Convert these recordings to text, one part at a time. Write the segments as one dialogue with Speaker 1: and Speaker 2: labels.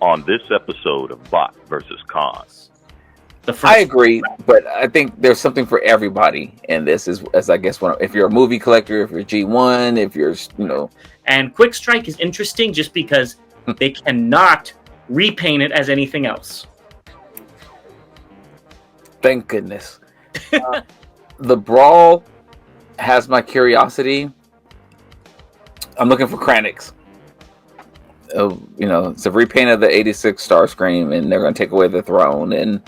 Speaker 1: on this episode of Bot versus Con.
Speaker 2: I agree, but I think there's something for everybody in this. As I guess, if you're a movie collector, if you're G1, if you're,
Speaker 3: And Quick Strike is interesting just because they cannot repaint it as anything else.
Speaker 2: Thank goodness. The Brawl has my curiosity. I'm looking for Kranix. It's a repaint of the 86 Starscream, and they're going to take away the throne. And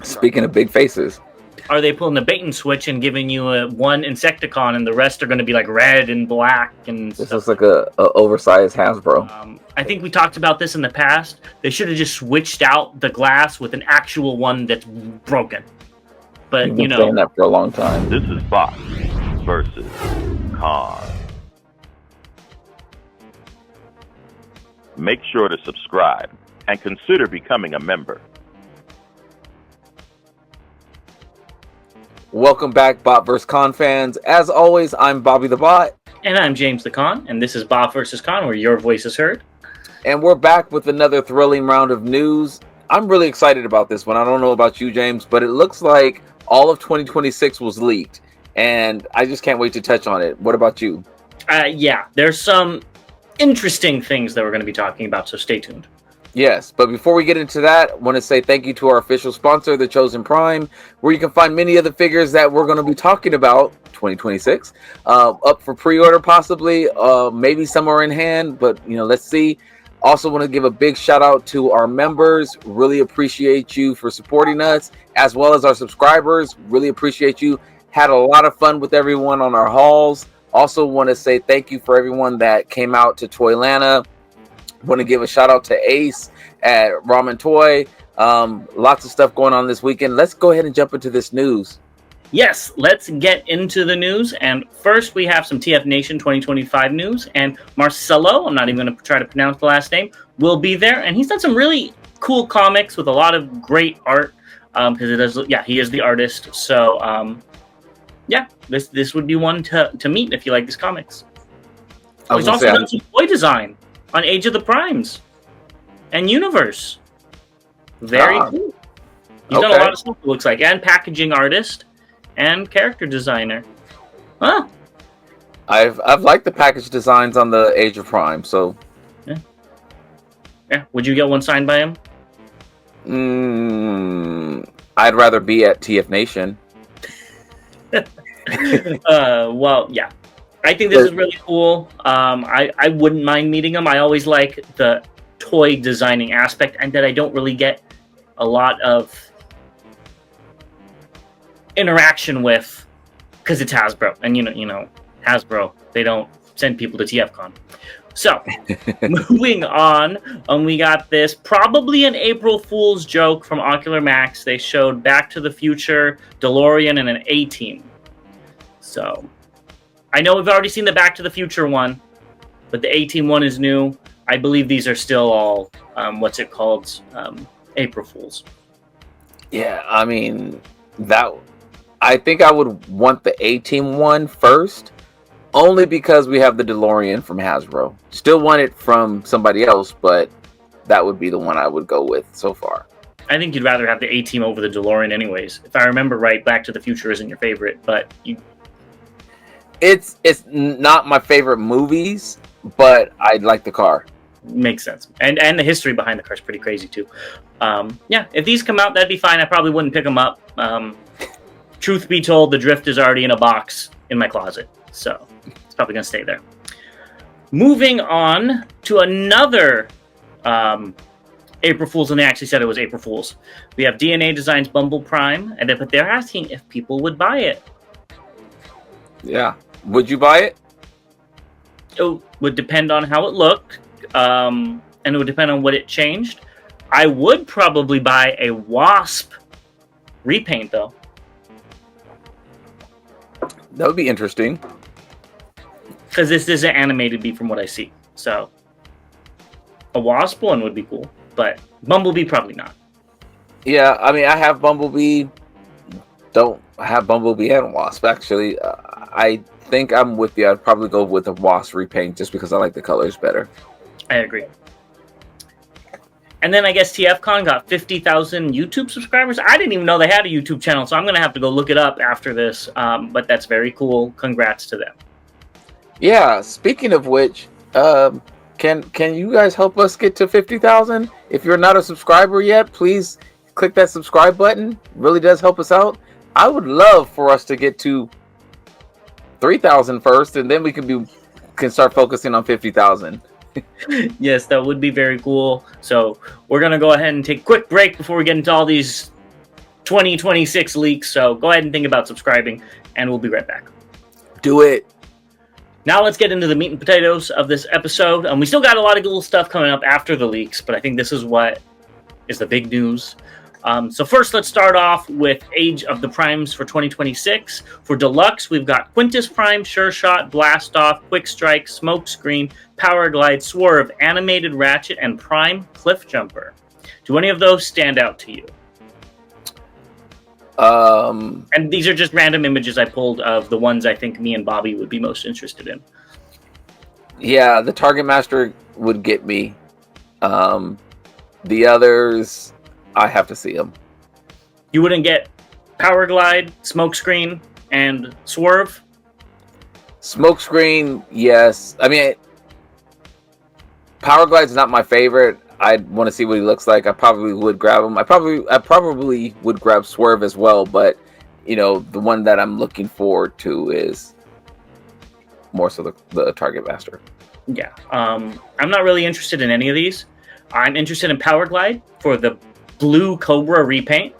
Speaker 2: speaking of big faces,
Speaker 3: are they pulling the bait and switch and giving you one Insecticon, and the rest are going to be like red and black and
Speaker 2: this looks like a oversized Hasbro.
Speaker 3: I think we talked about this in the past. They should have just switched out the glass with an actual one that's broken. But
Speaker 2: You've been saying that for a long time.
Speaker 1: This is Bot versus Con. Make sure to subscribe and consider becoming a member.
Speaker 2: Welcome back, Bot vs. Con fans. As always, I'm Bobby the Bot.
Speaker 3: And I'm James the Con, and this is Bot vs. Con, where your voice is heard.
Speaker 2: And we're back with another thrilling round of news. I'm really excited about this one. I don't know about you, James, but it looks like all of 2026 was leaked, and I just can't wait to touch on it. What about you?
Speaker 3: Yeah, there's some interesting things that we're going to be talking about, so stay tuned.
Speaker 2: Yes, but before we get into that, I want to say thank you to our official sponsor, The Chosen Prime, where you can find many of the figures that we're going to be talking about 2026 up for pre-order, possibly, maybe somewhere in hand, but let's see. Also want to give a big shout out to our members. Really appreciate you for supporting us, as well as our subscribers. Really appreciate you. Had a lot of fun with everyone on our hauls. Also want to say thank you for everyone that came out to Toylanta. Want to give a shout out to Ace at Ramen Toy. Lots of stuff going on this weekend. Let's go ahead and jump into this news.
Speaker 3: Yes, let's get into the news. And first, we have some TF Nation 2025 news. And Marcelo, I'm not even going to try to pronounce the last name, will be there. And he's done some really cool comics with a lot of great art. Because he is the artist. So, this would be one to meet if you like these comics. He's also done some toy design on Age of the Primes and Universe. Very cool. He's done a lot of stuff, it looks like. And packaging artist. And character designer. Huh.
Speaker 2: I've liked the package designs on the Age of Prime, so
Speaker 3: yeah. Would you get one signed by
Speaker 2: him? I'd rather be at TF Nation.
Speaker 3: Well, yeah. I think this is really cool. I wouldn't mind meeting him. I always like the toy designing aspect, and that I don't really get a lot of interaction with, because it's Hasbro, and Hasbro, they don't send people to TFCon. So moving on, we got this probably an April Fool's joke from Ocular Max. They showed Back to the Future, DeLorean, and an A-Team. So I know we've already seen the Back to the Future one, but the A-Team one is new. I believe these are still all April Fools.
Speaker 2: Yeah, I mean I think I would want the A-Team one first, only because we have the DeLorean from Hasbro. Still want it from somebody else, but that would be the one I would go with so far.
Speaker 3: I think you'd rather have the A-Team over the DeLorean anyways. If I remember right, Back to the Future isn't your favorite, but
Speaker 2: It's not my favorite movies, but I like the car.
Speaker 3: Makes sense. And the history behind the car is pretty crazy too. If these come out, that'd be fine. I probably wouldn't pick them up. Truth be told, the Drift is already in a box in my closet, so it's probably going to stay there. Moving on to another April Fool's, and they actually said it was April Fool's. We have DNA Designs Bumble Prime, but they're asking if people would buy it.
Speaker 2: Yeah. Would you buy it?
Speaker 3: It would depend on how it looked, and it would depend on what it changed. I would probably buy a Wasp repaint, though.
Speaker 2: That would be interesting.
Speaker 3: Because this is an animated bee from what I see. So, a Wasp one would be cool. But Bumblebee, probably not.
Speaker 2: Yeah, I mean, I have Bumblebee. Don't have Bumblebee and Wasp, actually. I think I'm with you. I'd probably go with a Wasp repaint just because I like the colors better.
Speaker 3: I agree. And then I guess TFCon got 50,000 YouTube subscribers. I didn't even know they had a YouTube channel, so I'm going to have to go look it up after this. But that's very cool. Congrats to them.
Speaker 2: Yeah, speaking of which, can you guys help us get to 50,000? If you're not a subscriber yet, please click that subscribe button. It really does help us out. I would love for us to get to 3,000 first, and then we can start focusing on 50,000.
Speaker 3: Yes, that would be very cool. So we're going to go ahead and take a quick break before we get into all these 2026 leaks. So go ahead and think about subscribing, and we'll be right back.
Speaker 2: Do it.
Speaker 3: Now let's get into the meat and potatoes of this episode. We still got a lot of cool stuff coming up after the leaks, but I think this is what is the big news. So first, let's start off with Age of the Primes for 2026. For Deluxe, we've got Quintus Prime, Sure Shot, Blast Off, Quick Strike, Smoke Screen, Power Glide, Swerve, Animated Ratchet, and Prime Cliff Jumper. Do any of those stand out to you? And these are just random images I pulled of the ones I think me and Bobby would be most interested in.
Speaker 2: Yeah, the Target Master would get me. The others, I have to see them.
Speaker 3: You wouldn't get Power Glide, Smokescreen, and Swerve?
Speaker 2: Smokescreen, yes. I mean, Power Glide's not my favorite. I want to see what he looks like. I probably would grab him. I probably would grab Swerve as well, but you know, the one that I'm looking forward to is more so the Target Master.
Speaker 3: Yeah. I'm not really interested in any of these. I'm interested in Power Glide for the Blue Cobra repaint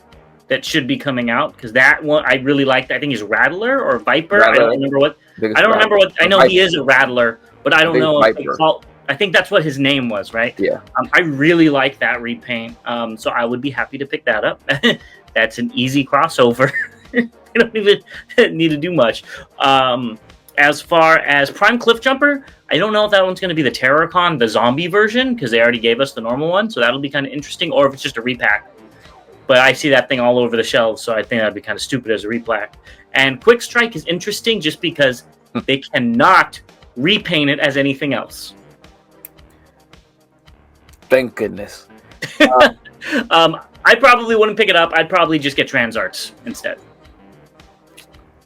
Speaker 3: that should be coming out, because that one I really liked. I think he's Rattler or Viper.
Speaker 2: Rattler.
Speaker 3: I don't remember what. I know he is a Rattler, but I don't know if it's all, I think that's what his name was, right?
Speaker 2: Yeah.
Speaker 3: I really like that repaint, so I would be happy to pick that up. That's an easy crossover. You don't even need to do much. As far as Prime Cliff Jumper, I don't know if that one's going to be the Terrorcon, the zombie version, because they already gave us the normal one, so that'll be kind of interesting, or if it's just a repack. But I see that thing all over the shelves, so I think that'd be kind of stupid as a repack. And Quick Strike is interesting just because they cannot repaint it as anything else.
Speaker 2: Thank goodness.
Speaker 3: I probably wouldn't pick it up. I'd probably just get Transarts instead.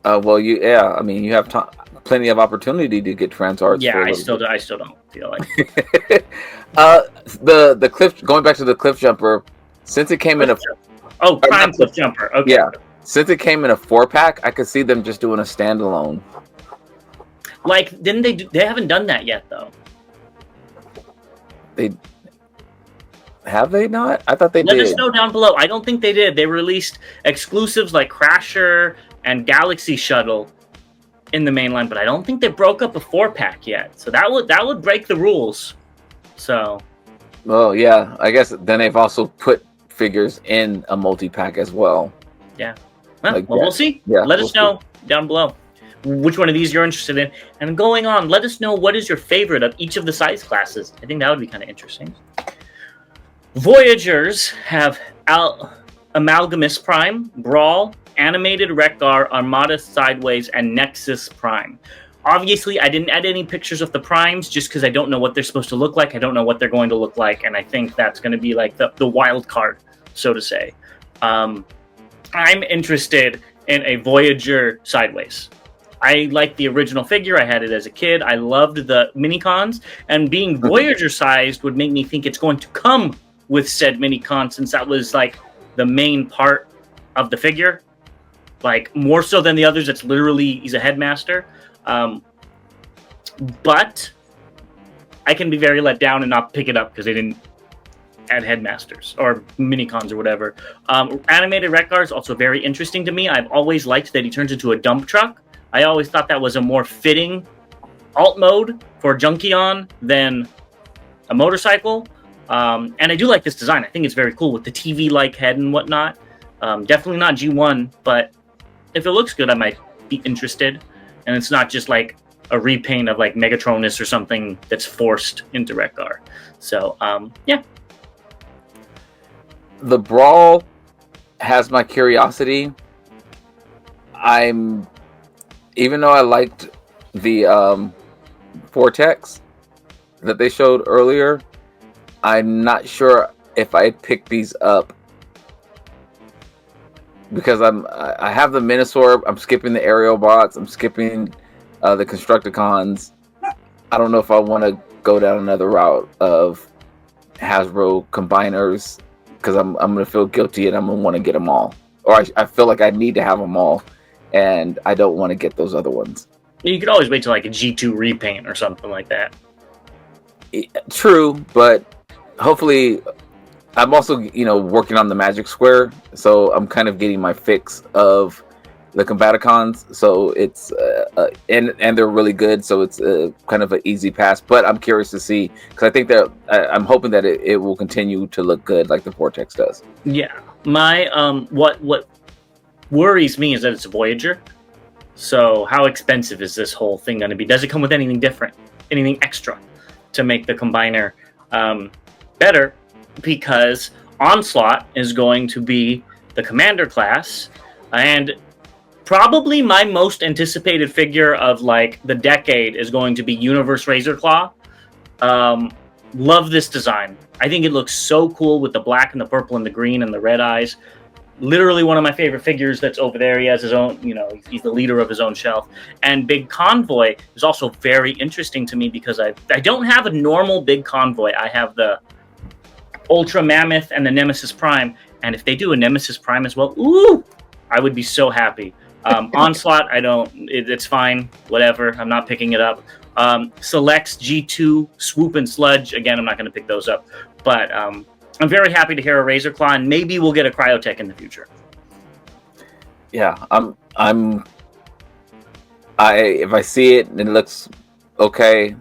Speaker 2: Well, you have plenty of opportunity to get Transarts.
Speaker 3: Yeah, I still don't feel like.
Speaker 2: The cliff. Going back to the Cliff Jumper, since it came in a
Speaker 3: Prime Cliff Jumper. Okay.
Speaker 2: Yeah, since it came in a 4-pack, I could see them just doing a standalone.
Speaker 3: Like, didn't they? They haven't done that yet, though.
Speaker 2: Have they not? I thought they did.
Speaker 3: Let us know down below. I don't think they did. They released exclusives like Crasher and Galaxy Shuttle in the mainline, but I don't think they broke up a 4-pack yet. So that would break the rules. So.
Speaker 2: Well, yeah. I guess then they've also put figures in a multi-pack as well.
Speaker 3: Yeah. Well, we'll see. Yeah, let us know down below which one of these you're interested in. And going on, let us know what is your favorite of each of the size classes. I think that would be kind of interesting. Voyagers have Amalgamus Prime, Brawl, Animated Wreck-Gar, Armada Sideways, and Nexus Prime. Obviously, I didn't add any pictures of the Primes just because I don't know what they're supposed to look like. I don't know what they're going to look like, and I think that's going to be like the wild card, so to say. I'm interested in a Voyager Sideways. I like the original figure. I had it as a kid. I loved the Minicons, and being Voyager-sized would make me think it's going to come with said Minicon, since that was like the main part of the figure, like more so than the others. It's literally he's a headmaster, but I can be very let down and not pick it up because they didn't add headmasters or Minicons or whatever. Animated Wreck-Gar is also very interesting to me. I've always liked that he turns into a dump truck. I always thought that was a more fitting alt mode for Junkion than a motorcycle. And I do like this design. I think it's very cool with the TV-like head and whatnot. Definitely not G1, but if it looks good, I might be interested. And it's not just like a repaint of like Megatronus or something that's forced into Wreck-Gar. So, yeah.
Speaker 2: The Brawl has my curiosity. Even though I liked the Vortex that they showed earlier, I'm not sure if I pick these up, because I have the Minosaur, I'm skipping the aerial bots, I'm skipping the Constructicons. I don't know if I want to go down another route of Hasbro combiners, because I'm gonna feel guilty and I'm gonna want to get them all, or I feel like I need to have them all, and I don't want to get those other ones.
Speaker 3: You could always wait till like a G2 repaint or something like that.
Speaker 2: True, but hopefully, I'm also working on the Magic Square, so I'm kind of getting my fix of the Combaticons. So it's and they're really good, so it's kind of an easy pass. But I'm curious to see, because I think that I'm hoping that it will continue to look good like the Vortex does.
Speaker 3: Yeah, my what worries me is that it's a Voyager. So how expensive is this whole thing going to be? Does it come with anything different, anything extra to make the combiner better? Because Onslaught is going to be the commander class, and probably my most anticipated figure of like the decade is going to be Universe Razorclaw. Love this design. I think it looks so cool with the black and the purple and the green and the red eyes. Literally one of my favorite figures that's over there. He has his own, he's the leader of his own shelf. And Big Convoy is also very interesting to me because I don't have a normal Big Convoy. I have the Ultra Mammoth and the Nemesis Prime. And if they do a Nemesis Prime as well, ooh, I would be so happy. Onslaught, it's fine. Whatever. I'm not picking it up. Selects G2, Swoop and Sludge. Again, I'm not going to pick those up. But I'm very happy to hear a Razorclaw, and maybe we'll get a Cryotech in the future.
Speaker 2: Yeah, if I see it and it looks okay,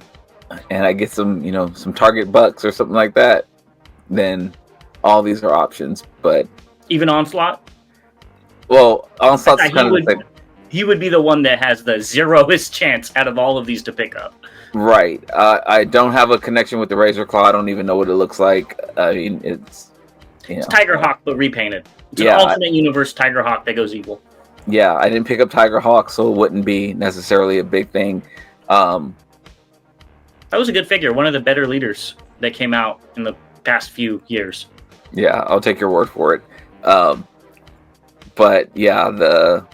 Speaker 2: and I get some target bucks or something like that, then all these are options. But
Speaker 3: even Onslaught?
Speaker 2: Well, Onslaught's kind of
Speaker 3: he would be the one that has the zeroest chance out of all of these to pick up.
Speaker 2: Right. I don't have a connection with the Razorclaw. I don't even know what it looks like. I mean, it's
Speaker 3: Tigerhawk, but repainted. It's an alternate universe Tigerhawk that goes evil.
Speaker 2: Yeah, I didn't pick up Tigerhawk, so it wouldn't be necessarily a big thing.
Speaker 3: That was a good figure. One of the better leaders that came out in the past few years.
Speaker 2: Yeah, I'll take your word for it. But yeah, the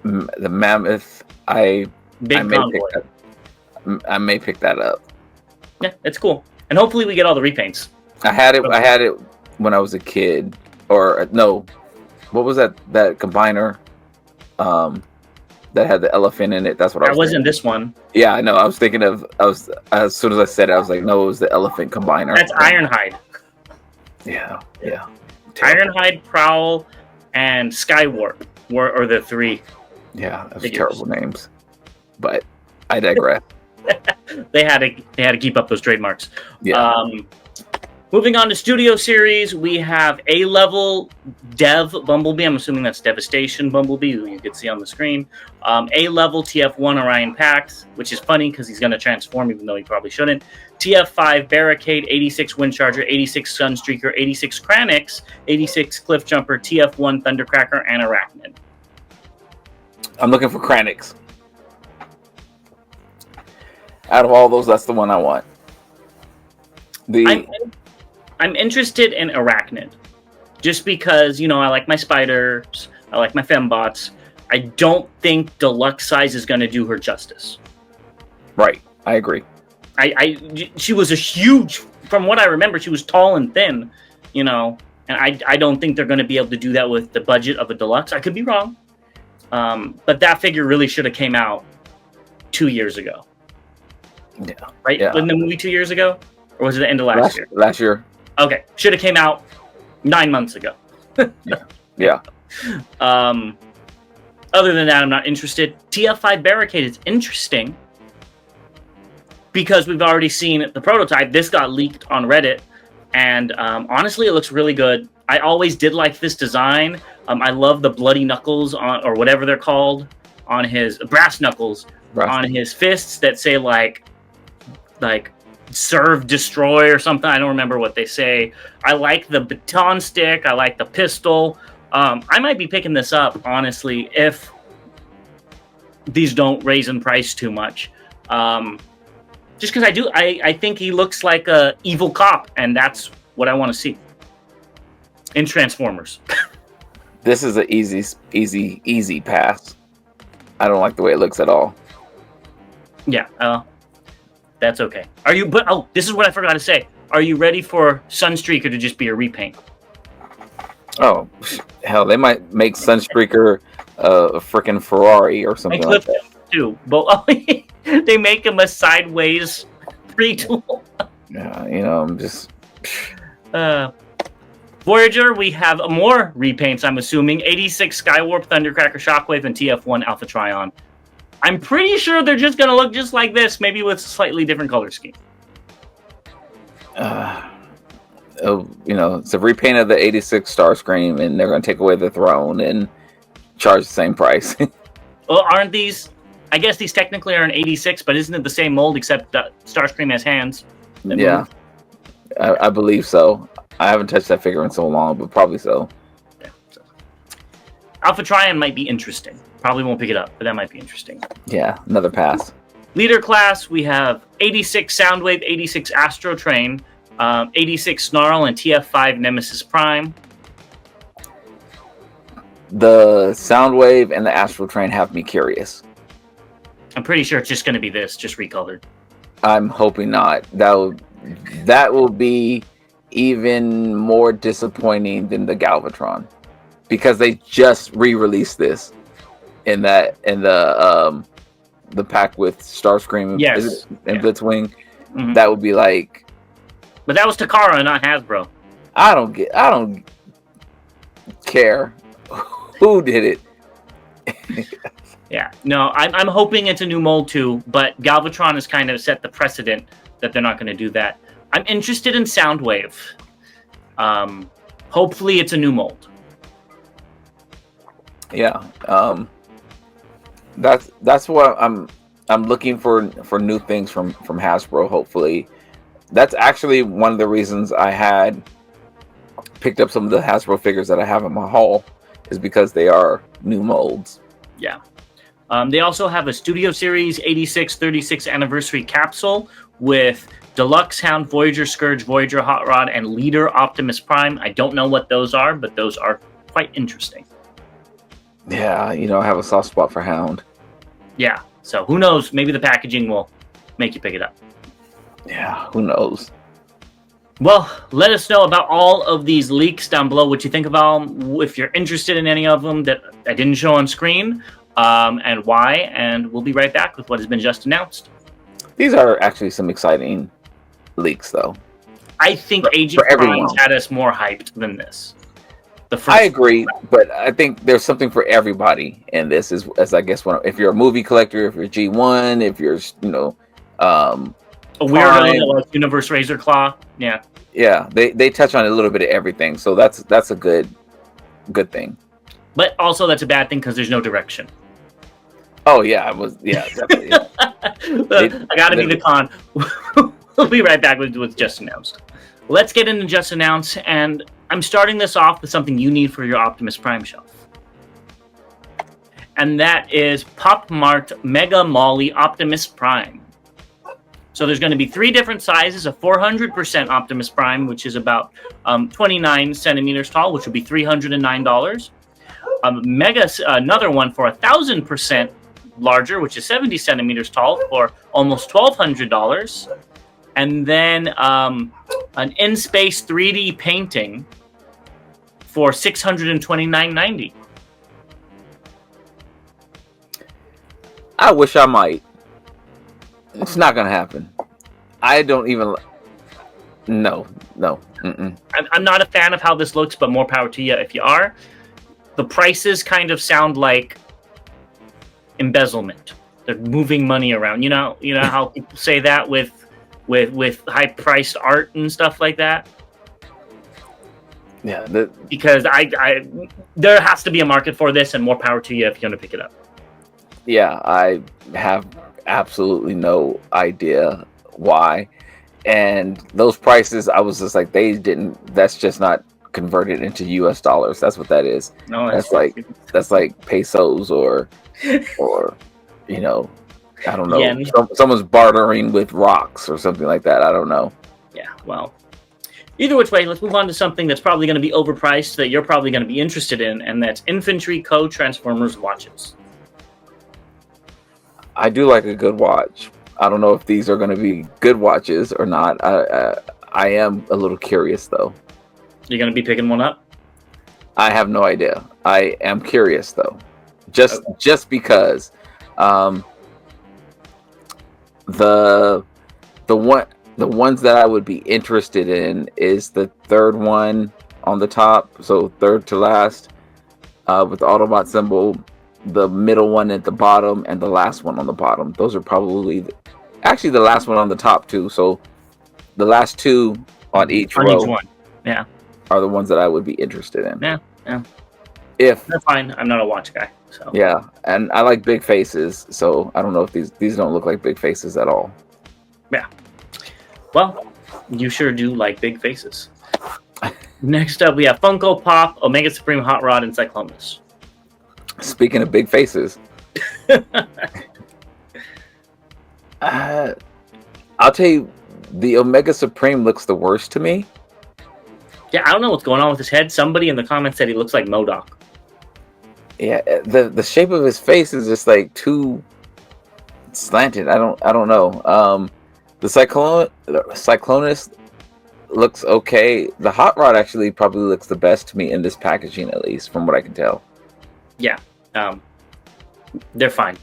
Speaker 2: Mammoth, I may pick that up.
Speaker 3: Yeah, it's cool, and hopefully we get all the repaints.
Speaker 2: I had it when I was a kid, or no, what was that combiner? That had the elephant in it. That's what I was. That wasn't
Speaker 3: this one.
Speaker 2: Yeah, I know. I was thinking of. As soon as I said it, I was like, no, it was the elephant combiner.
Speaker 3: That's Ironhide.
Speaker 2: Yeah.
Speaker 3: Ironhide, Prowl, and Skywarp were the three.
Speaker 2: Yeah, those terrible names, but I digress.
Speaker 3: They had to keep up those trademarks.
Speaker 2: Yeah.
Speaker 3: Moving on to Studio Series, we have A-level Dev Bumblebee. I'm assuming that's Devastation Bumblebee, who you can see on the screen. A-level TF1 Orion Pax, which is funny because he's going to transform, even though he probably shouldn't. TF5 Barricade, 86 Windcharger, 86 Sunstreaker, 86 Kranix, 86 Cliffjumper, TF1 Thundercracker, and Arachnid.
Speaker 2: I'm looking for Kranix. Out of all those, that's the one I want.
Speaker 3: I'm interested in Arachnid, just because, I like my spiders, I like my fembots. I don't think deluxe size is going to do her justice.
Speaker 2: Right, I agree.
Speaker 3: She was a huge, from what I remember, she was tall and thin, and I don't think they're going to be able to do that with the budget of a deluxe. I could be wrong, but that figure really should have came out 2 years ago.
Speaker 2: Yeah.
Speaker 3: Right?
Speaker 2: Yeah.
Speaker 3: Wasn't the movie 2 years ago? Or was it the end of last year?
Speaker 2: Last year.
Speaker 3: Okay. Should have came out 9 months ago.
Speaker 2: Yeah.
Speaker 3: Other than that, I'm not interested. TF5 Barricade is interesting because we've already seen the prototype. This got leaked on Reddit, and honestly, it looks really good. I always did like this design. I love the bloody knuckles or whatever they're called on his brass knuckles on his fists that say like serve, destroy or something. I don't remember what they say. I like the baton stick. I like the pistol. I might be picking this up, honestly, if these don't raise in price too much. Just because I think he looks like a evil cop, and that's what I want to see in Transformers.
Speaker 2: This is an easy pass. I don't like the way it looks at all.
Speaker 3: Yeah, that's okay. But this is what I forgot to say. Are you ready for Sunstreaker to just be a repaint?
Speaker 2: Oh, hell, they might make Sunstreaker a freaking Ferrari or something like that.
Speaker 3: Too, but they make him a sideways pre-tool.
Speaker 2: Yeah, I'm just...
Speaker 3: Voyager, we have more repaints, I'm assuming. 86 Skywarp, Thundercracker, Shockwave, and TF1 Alpha Trion. I'm pretty sure they're just going to look just like this, maybe with a slightly different color scheme.
Speaker 2: It's a repaint of the 86 Starscream, and they're going to take away the throne and charge the same price.
Speaker 3: Well, aren't these... I guess these technically are an 86, but isn't it the same mold except Starscream has hands?
Speaker 2: Yeah, I believe so. I haven't touched that figure in so long, but probably so.
Speaker 3: Yeah, so. Alpha Trion might be interesting. Probably won't pick it up, but that might be interesting.
Speaker 2: Yeah, another pass.
Speaker 3: Leader class, we have 86 Soundwave, 86 Astro Train, 86 Snarl, and TF5 Nemesis Prime.
Speaker 2: The Soundwave and the Astral Train have me curious.
Speaker 3: I'm pretty sure it's just going to be this, just recolored.
Speaker 2: I'm hoping not. That will be even more disappointing than the Galvatron, because they just re-released this in the pack with Starscream and Blitzwing. Mm-hmm. That would be like...
Speaker 3: But that was Takara, not Hasbro.
Speaker 2: I don't care who did it.
Speaker 3: Yeah, no, I'm hoping it's a new mold too, but Galvatron has kind of set the precedent that they're not going to do that. I'm interested in Soundwave. Hopefully it's a new mold.
Speaker 2: Yeah, that's what I'm looking for new things from Hasbro. Hopefully, that's actually one of the reasons I had picked up some of the Hasbro figures that I have in my haul, is because they are new molds.
Speaker 3: Yeah. They also have a Studio Series 86 36th Anniversary capsule with Deluxe Hound, Voyager Scourge, Voyager Hot Rod, and Leader Optimus Prime. I don't know what those are, but those are quite interesting.
Speaker 2: Yeah, I have a soft spot for Hound.
Speaker 3: Yeah, so who knows? Maybe the packaging will make you pick it up.
Speaker 2: Yeah, who knows?
Speaker 3: Well, let us know about all of these leaks down below, what you think about them, if you're interested in any of them that I didn't show on screen, and why, and we'll be right back with what has been just announced.
Speaker 2: These are actually some exciting leaks, though.
Speaker 3: I think Age of Primes had us more hyped than this.
Speaker 2: I agree, but I think there's something for everybody in this, as I guess, if you're a movie collector, if you're G1, if you're,
Speaker 3: a weirdo like Universe Razor Claw.
Speaker 2: Yeah, they touch on a little bit of everything, so that's a good thing.
Speaker 3: But also that's a bad thing because there's no direction.
Speaker 2: Oh yeah, definitely.
Speaker 3: I gotta be the con. We'll be right back with what's just announced. Let's get into just announced, and I'm starting this off with something you need for your Optimus Prime shelf. And that is Pop Mart Mega Molly Optimus Prime. So there's going to be 3 different sizes: a 400% Optimus Prime, which is about 29 centimeters tall, which would be $309. Another one for 1,000% larger, which is 70 centimeters tall, for almost $1,200. And then an in-space 3D painting for $629.90.
Speaker 2: I wish I might. It's not gonna happen. I don't even. No. Mm-mm.
Speaker 3: I'm not a fan of how this looks, but more power to you if you are. The prices kind of sound like embezzlement. They're moving money around. You know how people say that with high-priced art and stuff like that.
Speaker 2: Yeah,
Speaker 3: because I there has to be a market for this, and more power to you if you're going to pick it up.
Speaker 2: Yeah, I have absolutely no idea why, and those prices, I was just like, that's just not converted into US dollars. That's what that is. No, that's like pesos or I don't know. Yeah, someone's bartering with rocks or something like that. I don't know.
Speaker 3: Yeah, well, Either which way, let's move on to something that's probably going to be overpriced that you're probably going to be interested in, and that's Infantry Co. Transformers watches.
Speaker 2: I do like a good watch. I don't know if these are going to be good watches or not. I am a little curious, though.
Speaker 3: You're going to be picking one up?
Speaker 2: I have no idea. I am curious, though. Just because the ones that I would be interested in is the third one on the top, so third to last, with the Autobot symbol, the middle one at the bottom, and the last one on the bottom. Those are probably actually the last one on the top too. So the last two on each row
Speaker 3: each one. Yeah,
Speaker 2: are the ones that I would be interested in.
Speaker 3: Yeah.
Speaker 2: If
Speaker 3: that's fine. I'm not a watch guy. So
Speaker 2: yeah, and I like big faces, so I don't know if these don't look like big faces at all.
Speaker 3: Yeah. Well, you sure do like big faces. Next up, we have Funko Pop, Omega Supreme Hot Rod, and Cyclonus.
Speaker 2: Speaking of big faces, I'll tell you, the Omega Supreme looks the worst to me.
Speaker 3: Yeah, I don't know what's going on with his head. Somebody in the comments said he looks like MODOK.
Speaker 2: Yeah, the shape of his face is just like too slanted. I don't know. The Cyclonus looks okay. The Hot Rod actually probably looks the best to me in this packaging, at least from what I can tell.
Speaker 3: Yeah, they're fine.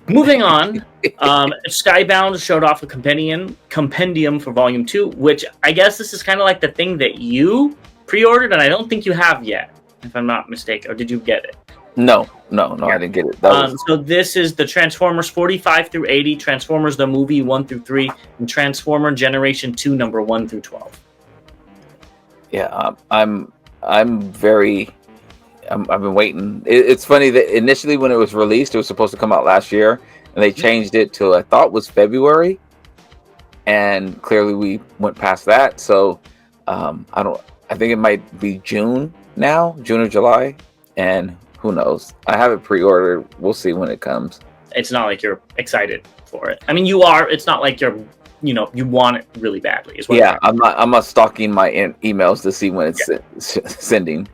Speaker 3: Moving on, Skybound showed off a compendium for Volume 2, which I guess this is kind of like the thing that you pre-ordered, and I don't think you have yet, if I'm not mistaken. Or did you get it?
Speaker 2: No, I didn't get it.
Speaker 3: So this is the Transformers 45 through 80, Transformers the movie 1 through 3, and Transformer Generation 2 number 1 through 12.
Speaker 2: Yeah, I've been waiting. It's funny that initially when it was released, it was supposed to come out last year, and they changed it to I thought was February, and clearly we went past that. So I think it might be June now, June or July, and who knows? I have it pre-ordered. We'll see when it comes.
Speaker 3: It's not like you're excited for it. I mean, you are. It's not like you're, you want it really badly.
Speaker 2: Yeah, I'm not stalking my emails to see when it's sending.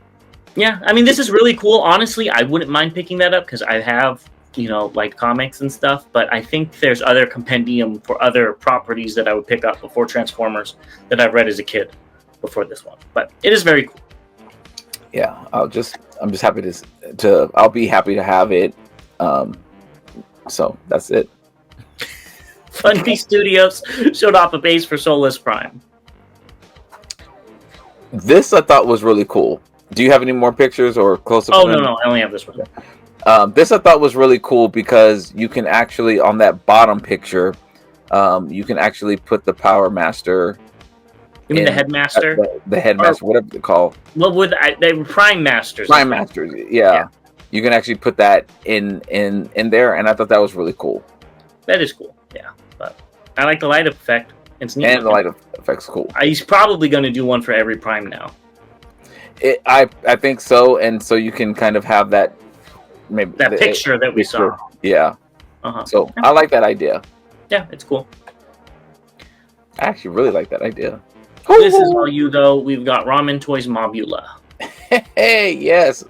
Speaker 3: Yeah, I mean, this is really cool. Honestly, I wouldn't mind picking that up because I have, like comics and stuff. But I think there's other compendium for other properties that I would pick up before Transformers that I've read as a kid before this one. But it is very cool.
Speaker 2: Yeah, I'm just happy I'll be happy to have it. So that's it.
Speaker 3: Funko Studios showed off a base for Solus Prime.
Speaker 2: This I thought was really cool. Do you have any more pictures or close-up?
Speaker 3: Oh, no, I only have this one.
Speaker 2: This I thought was really cool because you can actually, on that bottom picture, you can actually put the Power Master.
Speaker 3: You mean the Headmaster?
Speaker 2: The Headmaster, whatever they call.
Speaker 3: Well, they were Prime Masters.
Speaker 2: Prime Masters, yeah. You can actually put that in there, and I thought that was really cool.
Speaker 3: That is cool, yeah. But I like the light effect. It's neat.
Speaker 2: And the light effect's cool.
Speaker 3: He's probably going to do one for every Prime now.
Speaker 2: I think so, and so you can kind of have that
Speaker 3: picture that we saw.
Speaker 2: Yeah. So I like that idea.
Speaker 3: Yeah, it's cool.
Speaker 2: I actually really like that idea.
Speaker 3: This is all you though. We've got Ramen Toys Mobula.
Speaker 2: Hey, yes.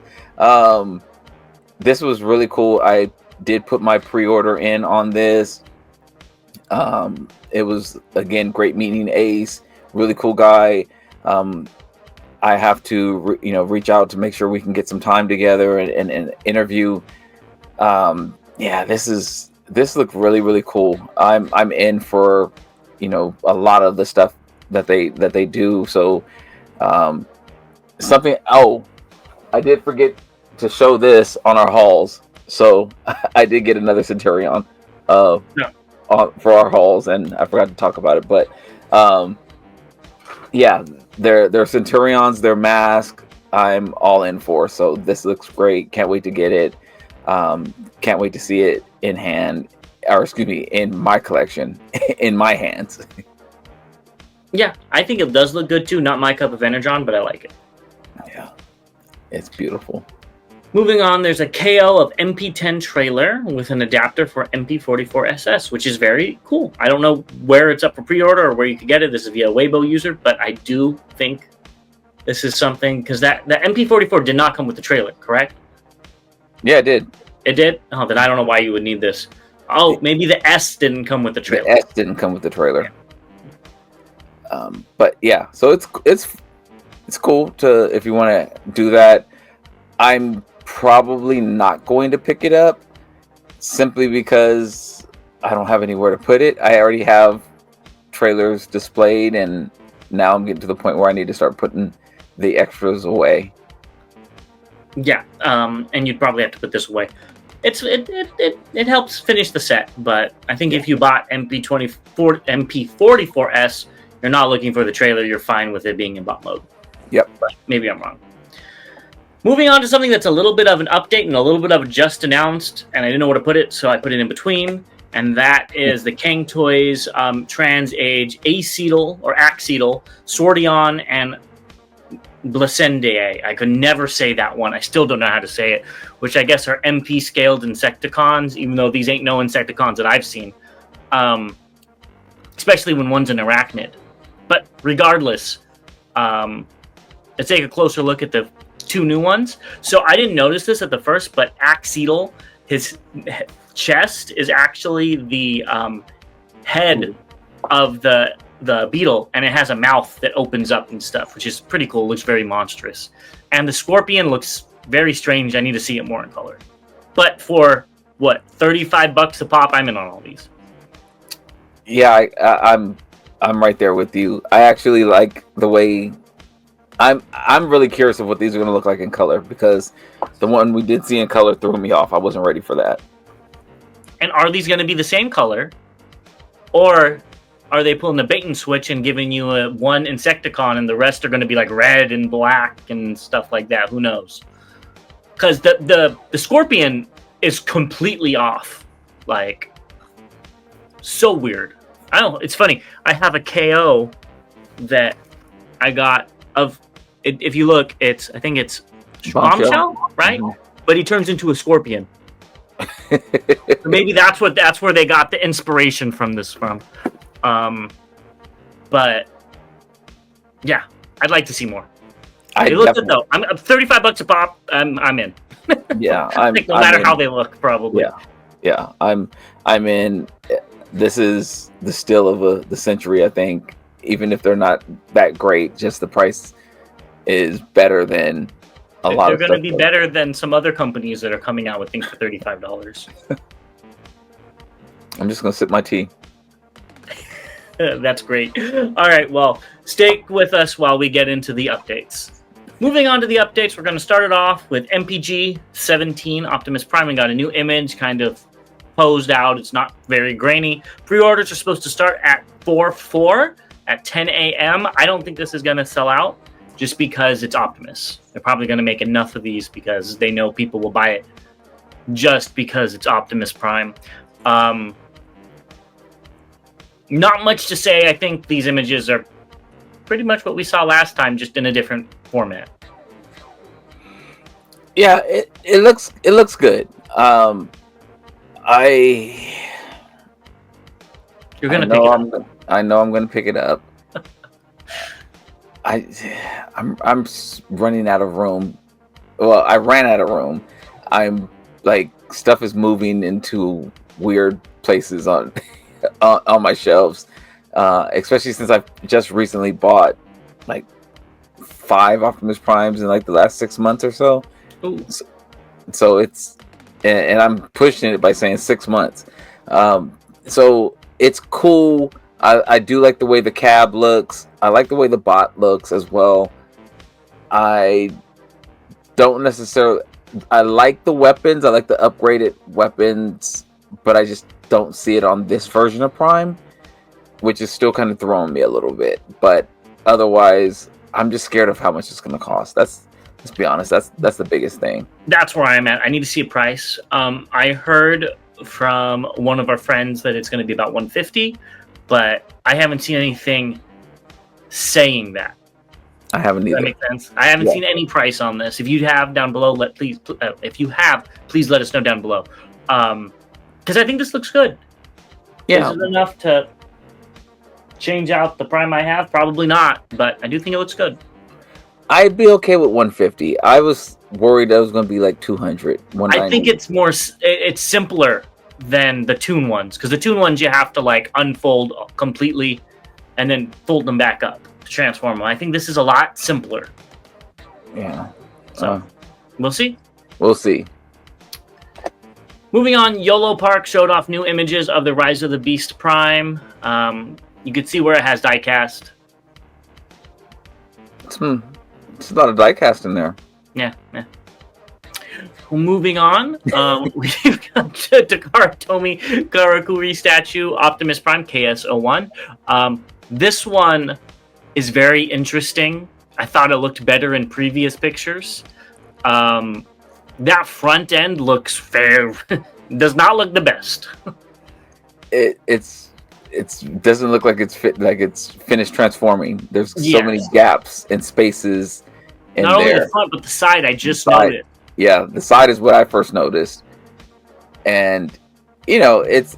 Speaker 2: This was really cool. I did put my pre-order in on this. It was again great meeting Ace. Really cool guy. I have to, reach out to make sure we can get some time together and interview. This looked really, really cool. I'm in for, a lot of the stuff that they do. So, something. Oh, I did forget to show this on our hauls. So I did get another Centurion, for our hauls, and I forgot to talk about it, but, They're Centurions, their mask, I'm all in for. So this looks great. Can't wait to get it. Can't wait to see it in my collection, in my hands.
Speaker 3: Yeah, I think it does look good too. Not my cup of Energon, but I like it.
Speaker 2: Yeah, it's beautiful.
Speaker 3: Moving on, there's a KO of MP10 trailer with an adapter for MP44SS, which is very cool. I don't know where it's up for pre-order or where you can get it. This is via Weibo user, but I do think this is something, because the MP44 did not come with the trailer, correct?
Speaker 2: Yeah, it did.
Speaker 3: It did? Oh, then I don't know why you would need this. Oh, maybe the S didn't come with the trailer.
Speaker 2: The S didn't come with the trailer. But yeah, so it's cool to, if you want to do that. I'm probably not going to pick it up simply because I don't have anywhere to put it. I already have trailers displayed, and now I'm getting to the point where I need to start putting the extras away.
Speaker 3: Yeah, and you'd probably have to put this away. It helps finish the set, but I think if you bought MP44S, you're not looking for the trailer. You're fine with it being in bot mode.
Speaker 2: Yep.
Speaker 3: But maybe I'm wrong. Moving on to something that's a little bit of an update and a little bit of a just announced, and I didn't know where to put it, so I put it in between, and that is the Cang Toys Trans Age Acetal or Accetal Swordion and Blescendae. I could never say that one. I still don't know how to say it, which I guess are MP scaled Insecticons, even though these ain't no Insecticons that I've seen, especially when one's an arachnid. But regardless, let's take a closer look at the two new ones. So I didn't notice this at the first, but Accetal, his chest is actually the head of the beetle, and it has a mouth that opens up and stuff, which is pretty cool. Looks very monstrous. And the scorpion looks very strange. I need to see it more in color. But for what, $35 a pop, I'm in on all these.
Speaker 2: Yeah, I'm right there with you. I actually like the way. I'm really curious of what these are going to look like in color, because the one we did see in color threw me off. I wasn't ready for that.
Speaker 3: And are these going to be the same color, or are they pulling the bait and switch and giving you one Insecticon and the rest are going to be like red and black and stuff like that? Who knows? Because the scorpion is completely off, like so weird. I don't know. It's funny. I have a KO that I got of. If you look, I think it's Bombshell, right? Mm-hmm. But he turns into a scorpion. So maybe that's where they got the inspiration from this from. But yeah, I'd like to see more. They look good though. I'm $35 a pop. I'm in.
Speaker 2: Yeah,
Speaker 3: I think no matter how they look, probably.
Speaker 2: Yeah. I'm in. This is the steal of the century. I think, even if they're not that great, just the price is better than a lot.
Speaker 3: They're going to be better than some other companies that are coming out with things for $35.
Speaker 2: I'm just going to sip my tea.
Speaker 3: That's great. All right, well, stay with us while we get into the updates. Moving on to the updates, we're going to start it off with MPG 17 Optimus Prime. We got a new image kind of posed out. It's not very grainy. Pre-orders are supposed to start at 4/4 at 10 a.m. I don't think this is going to sell out just because it's Optimus. They're probably going to make enough of these because they know people will buy it just because it's Optimus Prime. Not much to say. I think these images are pretty much what we saw last time, just in a different format.
Speaker 2: Yeah, it looks good.
Speaker 3: You're gonna pick it up.
Speaker 2: I know I'm gonna pick it up. I'm running out of room. Well, I ran out of room. I'm like, stuff is moving into weird places on my shelves, especially since I've just recently bought like 5 Optimus Primes in like the last 6 months or so. So it's, and I'm pushing it by saying 6 months. So it's cool. I do like the way the cab looks. I like the way the bot looks as well. I don't necessarily. I like the weapons. I like the upgraded weapons, but I just don't see it on this version of Prime, which is still kind of throwing me a little bit. But otherwise, I'm just scared of how much it's going to cost. Let's be honest. That's the biggest thing.
Speaker 3: That's where I'm at. I need to see a price. I heard from one of our friends that it's going to be about $150, but I haven't seen anything saying that.
Speaker 2: I haven't either.
Speaker 3: That makes sense. I haven't seen any price on this. If you have down below, please let us know down below. Because I think this looks good.
Speaker 2: Yeah.
Speaker 3: Is it enough to change out the Prime I have? Probably not, but I do think it looks good.
Speaker 2: I'd be okay with 150. I was worried that it was going to be like 200.
Speaker 3: I think it's simpler than the Toon ones, because the Toon ones you have to like unfold completely and then fold them back up to transform them. I think this is a lot simpler.
Speaker 2: Yeah.
Speaker 3: So we'll see.
Speaker 2: We'll see.
Speaker 3: Moving on, YOLO Park showed off new images of the Rise of the Beast Prime. You can see where it has diecast.
Speaker 2: It's a lot of diecast in there.
Speaker 3: Yeah. Moving on, we've got Takara Tomy Karakuri statue, Optimus Prime KS01. This one is very interesting. I thought it looked better in previous pictures. That front end looks fair. Does not look the best. It
Speaker 2: doesn't look like it's finished transforming. There's so many gaps and spaces in
Speaker 3: not
Speaker 2: there.
Speaker 3: Only the front, but the side. I just noted.
Speaker 2: Yeah, the side is what I first noticed, and it's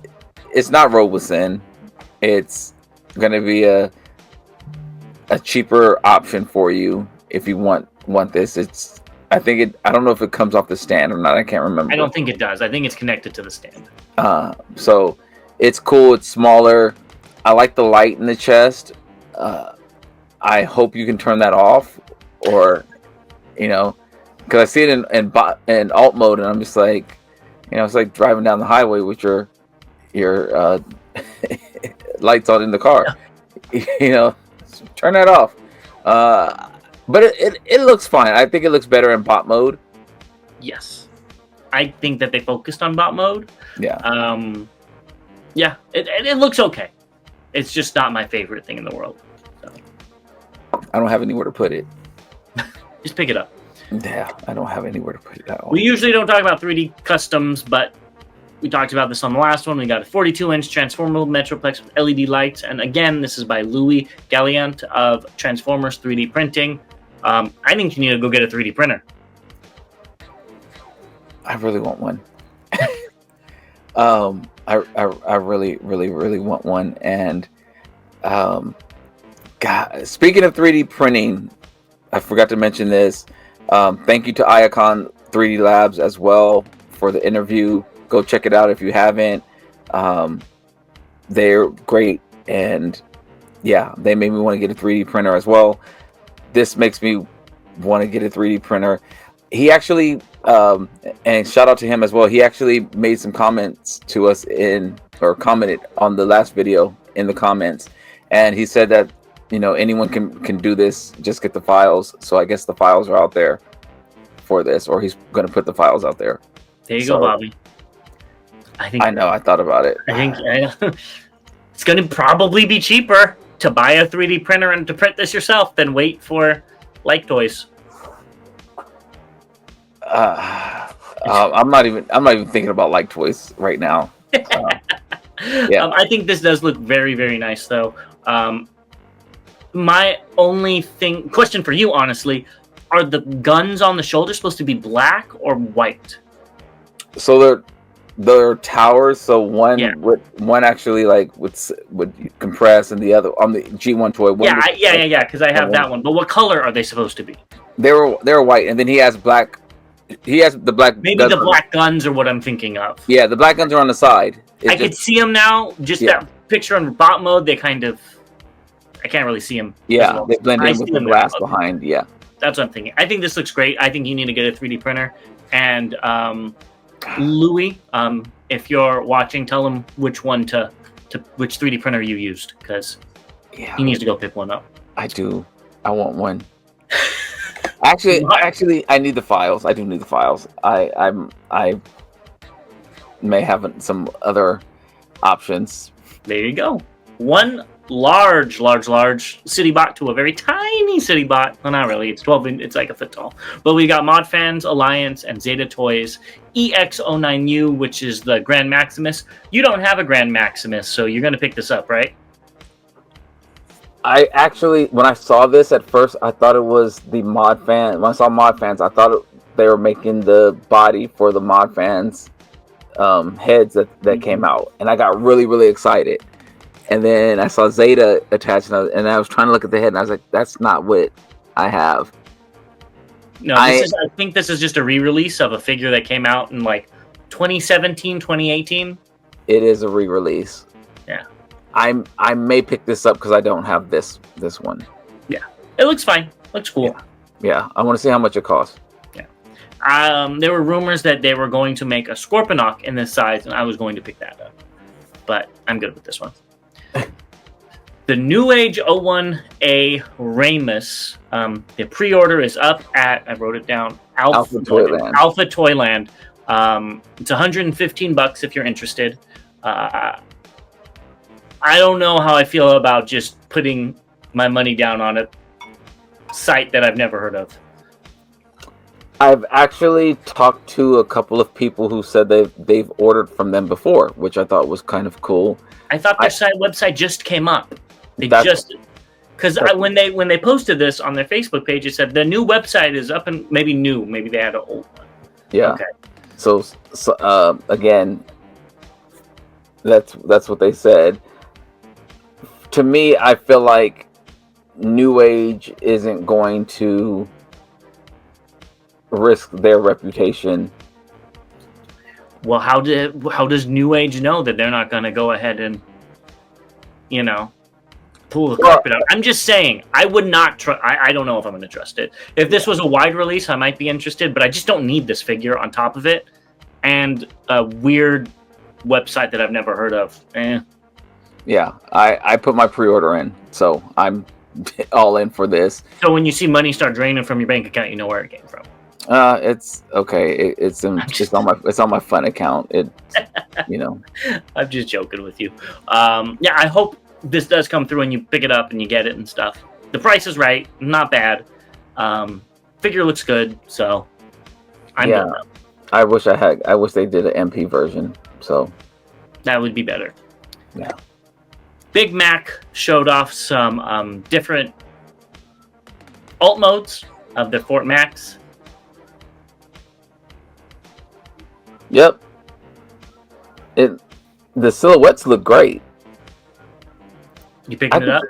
Speaker 2: not Robosen. It's gonna be a cheaper option for you if you want this. I don't know if it comes off the stand or not. I can't remember.
Speaker 3: I don't think it does. I think it's connected to the stand.
Speaker 2: So it's cool. It's smaller. I like the light in the chest. I hope you can turn that off, or because I see it in alt mode, and I'm just like, it's like driving down the highway with your lights on in the car. Turn that off. But it looks fine. I think it looks better in bot mode.
Speaker 3: Yes, I think that they focused on bot mode.
Speaker 2: Yeah.
Speaker 3: Yeah. It looks okay. It's just not my favorite thing in the world. So.
Speaker 2: I don't have anywhere to put it.
Speaker 3: Just pick it up.
Speaker 2: Yeah, I don't have anywhere to put it at all.
Speaker 3: We usually don't talk about 3D customs, but we talked about this on the last one. We got a 42-inch transformable Metroplex with LED lights. And again, this is by Louis Galliant of Transformers 3D Printing. I think you need to go get a 3D printer.
Speaker 2: I really want one. I really, really, really want one. And God, speaking of 3D printing, I forgot to mention this. Thank you to Iacon 3D Labs as well for the interview. Go check it out if you haven't. They're great, and yeah, they made me want to get a 3D printer as well. This makes me want to get a 3D printer. He actually, and shout out to him as well. He actually made some comments to us commented on the last video in the comments, and he said that anyone can do this. Just get the files. So I guess the files are out there for this, or he's going to put the files out there.
Speaker 3: There you go, Bobby.
Speaker 2: I know. I thought about it.
Speaker 3: I think it's going to probably be cheaper to buy a 3D printer and to print this yourself than wait for Like Toys.
Speaker 2: I'm not even thinking about Like Toys right now. Yeah.
Speaker 3: I think this does look very, very nice, though. My only question for you, honestly, are the guns on the shoulder supposed to be black or white?
Speaker 2: So they're towers. So one actually would compress, and the other on the G1 toy.
Speaker 3: Yeah. Because I have that one. But what color are they supposed to be?
Speaker 2: They're white, and then he has black. He has the black.
Speaker 3: Maybe the black guns are what I'm thinking of.
Speaker 2: Yeah, the black guns are on the side.
Speaker 3: I could see them now. That picture on bot mode, they kind of. I can't really see them.
Speaker 2: Yeah, they blend in with the glass behind. Yeah,
Speaker 3: that's what I'm thinking. I think this looks great. I think you need to get a 3D printer. And Louis, if you're watching, tell him which 3D printer you used, because he needs to go pick one up.
Speaker 2: I do. I want one. Actually, I need the files. I do need the files. I may have some other options.
Speaker 3: There you go. One large city bot to a very tiny city bot. Well, not really. It's 12. It's like a foot tall. But we got Mod Fans, Alliance, and Zeta Toys. EX09U, which is the Grand Maximus. You don't have a Grand Maximus, so you're going to pick this up, right?
Speaker 2: I actually, when I saw this at first, I thought it was the mod fan. When I saw mod fans, I thought they were making the body for the mod fans heads that came out, and I got really, really excited. And then I saw Zeta attached, and I was trying to look at the head, and I was like, "That's not what I have."
Speaker 3: No, I think this is just a re-release of a figure that came out in like 2017, 2018.
Speaker 2: It is a re-release.
Speaker 3: Yeah.
Speaker 2: I may pick this up because I don't have this one.
Speaker 3: Yeah, it looks fine. Looks cool.
Speaker 2: Yeah. I want to see how much it costs.
Speaker 3: Yeah. There were rumors that they were going to make a Scorponok in this size, and I was going to pick that up, but I'm good with this one. The New Age 01A Ramus. The pre-order is up at, I wrote it down, Alpha Toyland. It's $115 if you're interested. I don't know how I feel about just putting my money down on a site that I've never heard of.
Speaker 2: I've actually talked to a couple of people who said they've ordered from them before, which I thought was kind of cool.
Speaker 3: I thought their website just came up. When they posted this on their Facebook page, it said the new website is up, and maybe they had an old one.
Speaker 2: Yeah. Okay. So again, that's what they said. To me, I feel like New Age isn't going to risk their reputation.
Speaker 3: Well, how does New Age know that they're not going to go ahead and, pull the carpet out? I'm just saying, I would not trust. I don't know if I'm going to trust it. If this was a wide release, I might be interested, but I just don't need this figure on top of it, and a weird website that I've never heard of.
Speaker 2: Yeah, I put my pre-order in, so I'm all in for this.
Speaker 3: So when you see money start draining from your bank account, you know where it came from.
Speaker 2: It's okay. It's on my fun account. I'm
Speaker 3: just joking with you. Yeah, I hope this does come through and you pick it up and you get it and stuff. The price is right, not bad. Figure looks good, so I'm good.
Speaker 2: I wish they did an MP version, so
Speaker 3: that would be better.
Speaker 2: Yeah.
Speaker 3: Big Mac showed off some different alt modes of the Fort Max.
Speaker 2: Yep. The silhouettes look great.
Speaker 3: You picking it up?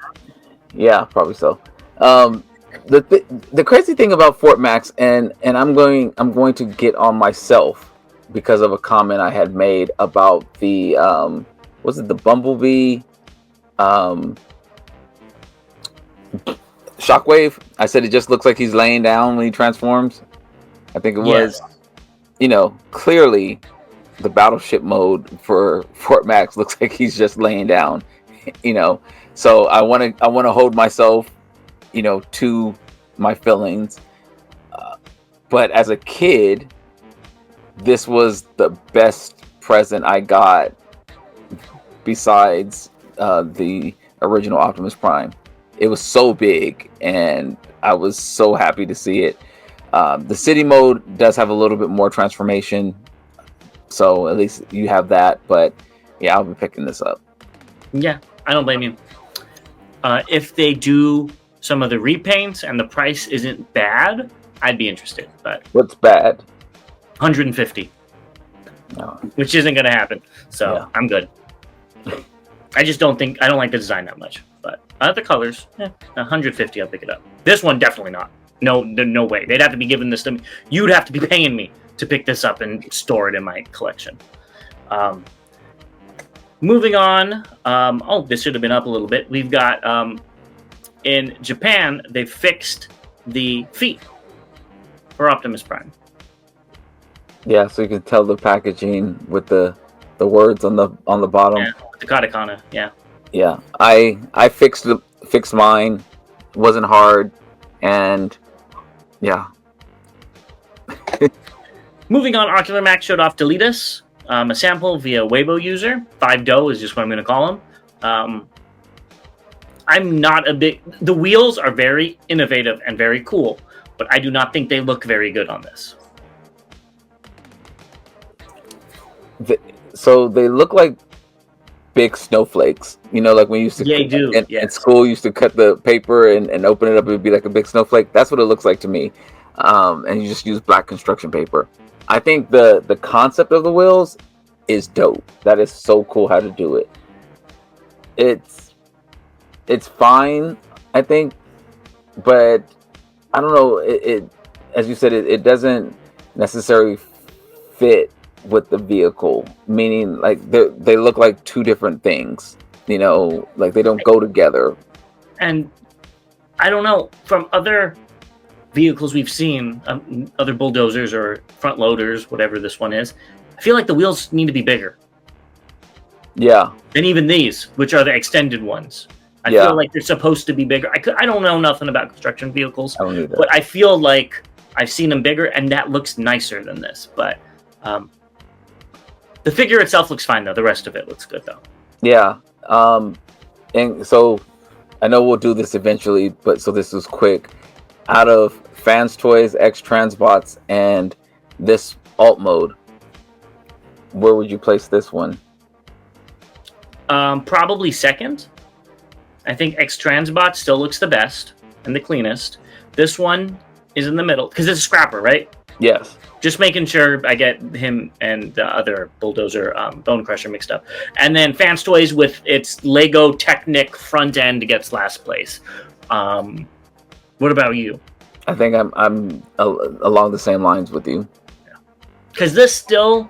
Speaker 2: Yeah, probably so. The crazy thing about Fort Max, and I'm going to get on myself because of a comment I had made about the was it the Bumblebee Shockwave? I said it just looks like he's laying down when he transforms. I think it was. Clearly the battleship mode for Fort Max looks like he's just laying down. So I want to hold myself, to my feelings. But as a kid, this was the best present I got besides the original Optimus Prime. It was so big, and I was so happy to see it. The city mode does have a little bit more transformation, so at least you have that. But yeah, I'll be picking this up.
Speaker 3: Yeah, I don't blame you. If they do some of the repaints and the price isn't bad, I'd be interested. But
Speaker 2: what's bad?
Speaker 3: 150. No. Which isn't going to happen. So yeah. I'm good. I don't like the design that much. But the colors, 150, I'll pick it up. This one, definitely not. No way. They'd have to be giving this to me. You'd have to be paying me to pick this up and store it in my collection. Moving on. This should have been up a little bit. We've got, in Japan, they fixed the feet for Optimus Prime.
Speaker 2: Yeah, so you can tell the packaging with the words on the bottom.
Speaker 3: Yeah, the katakana. Yeah.
Speaker 2: Yeah, I fixed mine. It wasn't hard, and yeah.
Speaker 3: Moving on, Ocular Max showed off Delitus, a sample via Weibo user. 5Do is just what I'm going to call him. I'm not a big... The wheels are very innovative and very cool, but I do not think they look very good on this.
Speaker 2: So they look like big snowflakes. You know, like when you used to
Speaker 3: They do,
Speaker 2: in
Speaker 3: yes.
Speaker 2: school, you used to cut the paper and open it up, it would be like a big snowflake. That's what it looks like to me. And you just use black construction paper. I think the concept of the wheels is dope. That is so cool how to do it. It's fine, I think, but I don't know. It as you said, it doesn't necessarily fit with the vehicle. Meaning, like they look like two different things. You know, like they don't go together.
Speaker 3: And I don't know, from other vehicles we've seen, other bulldozers or front loaders, whatever this one is, I feel like the wheels need to be bigger.
Speaker 2: Yeah.
Speaker 3: Than even these, which are the extended ones. I feel like they're supposed to be bigger. I don't know nothing about construction vehicles,
Speaker 2: I don't either.
Speaker 3: but I feel like I've seen them bigger, and that looks nicer than this. But the figure itself looks fine, though. The rest of it looks good, though.
Speaker 2: Yeah. And so I know we'll do this eventually, but so this is quick. Out of Fans Toys, X Transbots, and this alt mode, where would you place this one?
Speaker 3: Probably second. I think X Transbot still looks the best and the cleanest. This one is in the middle because it's a scrapper, right?
Speaker 2: Yes.
Speaker 3: Just making sure I get him and the other bulldozer Bone Crusher mixed up. And then Fans Toys with its Lego Technic front end gets last place. What about you?
Speaker 2: I think I'm along the same lines with you.
Speaker 3: Because this still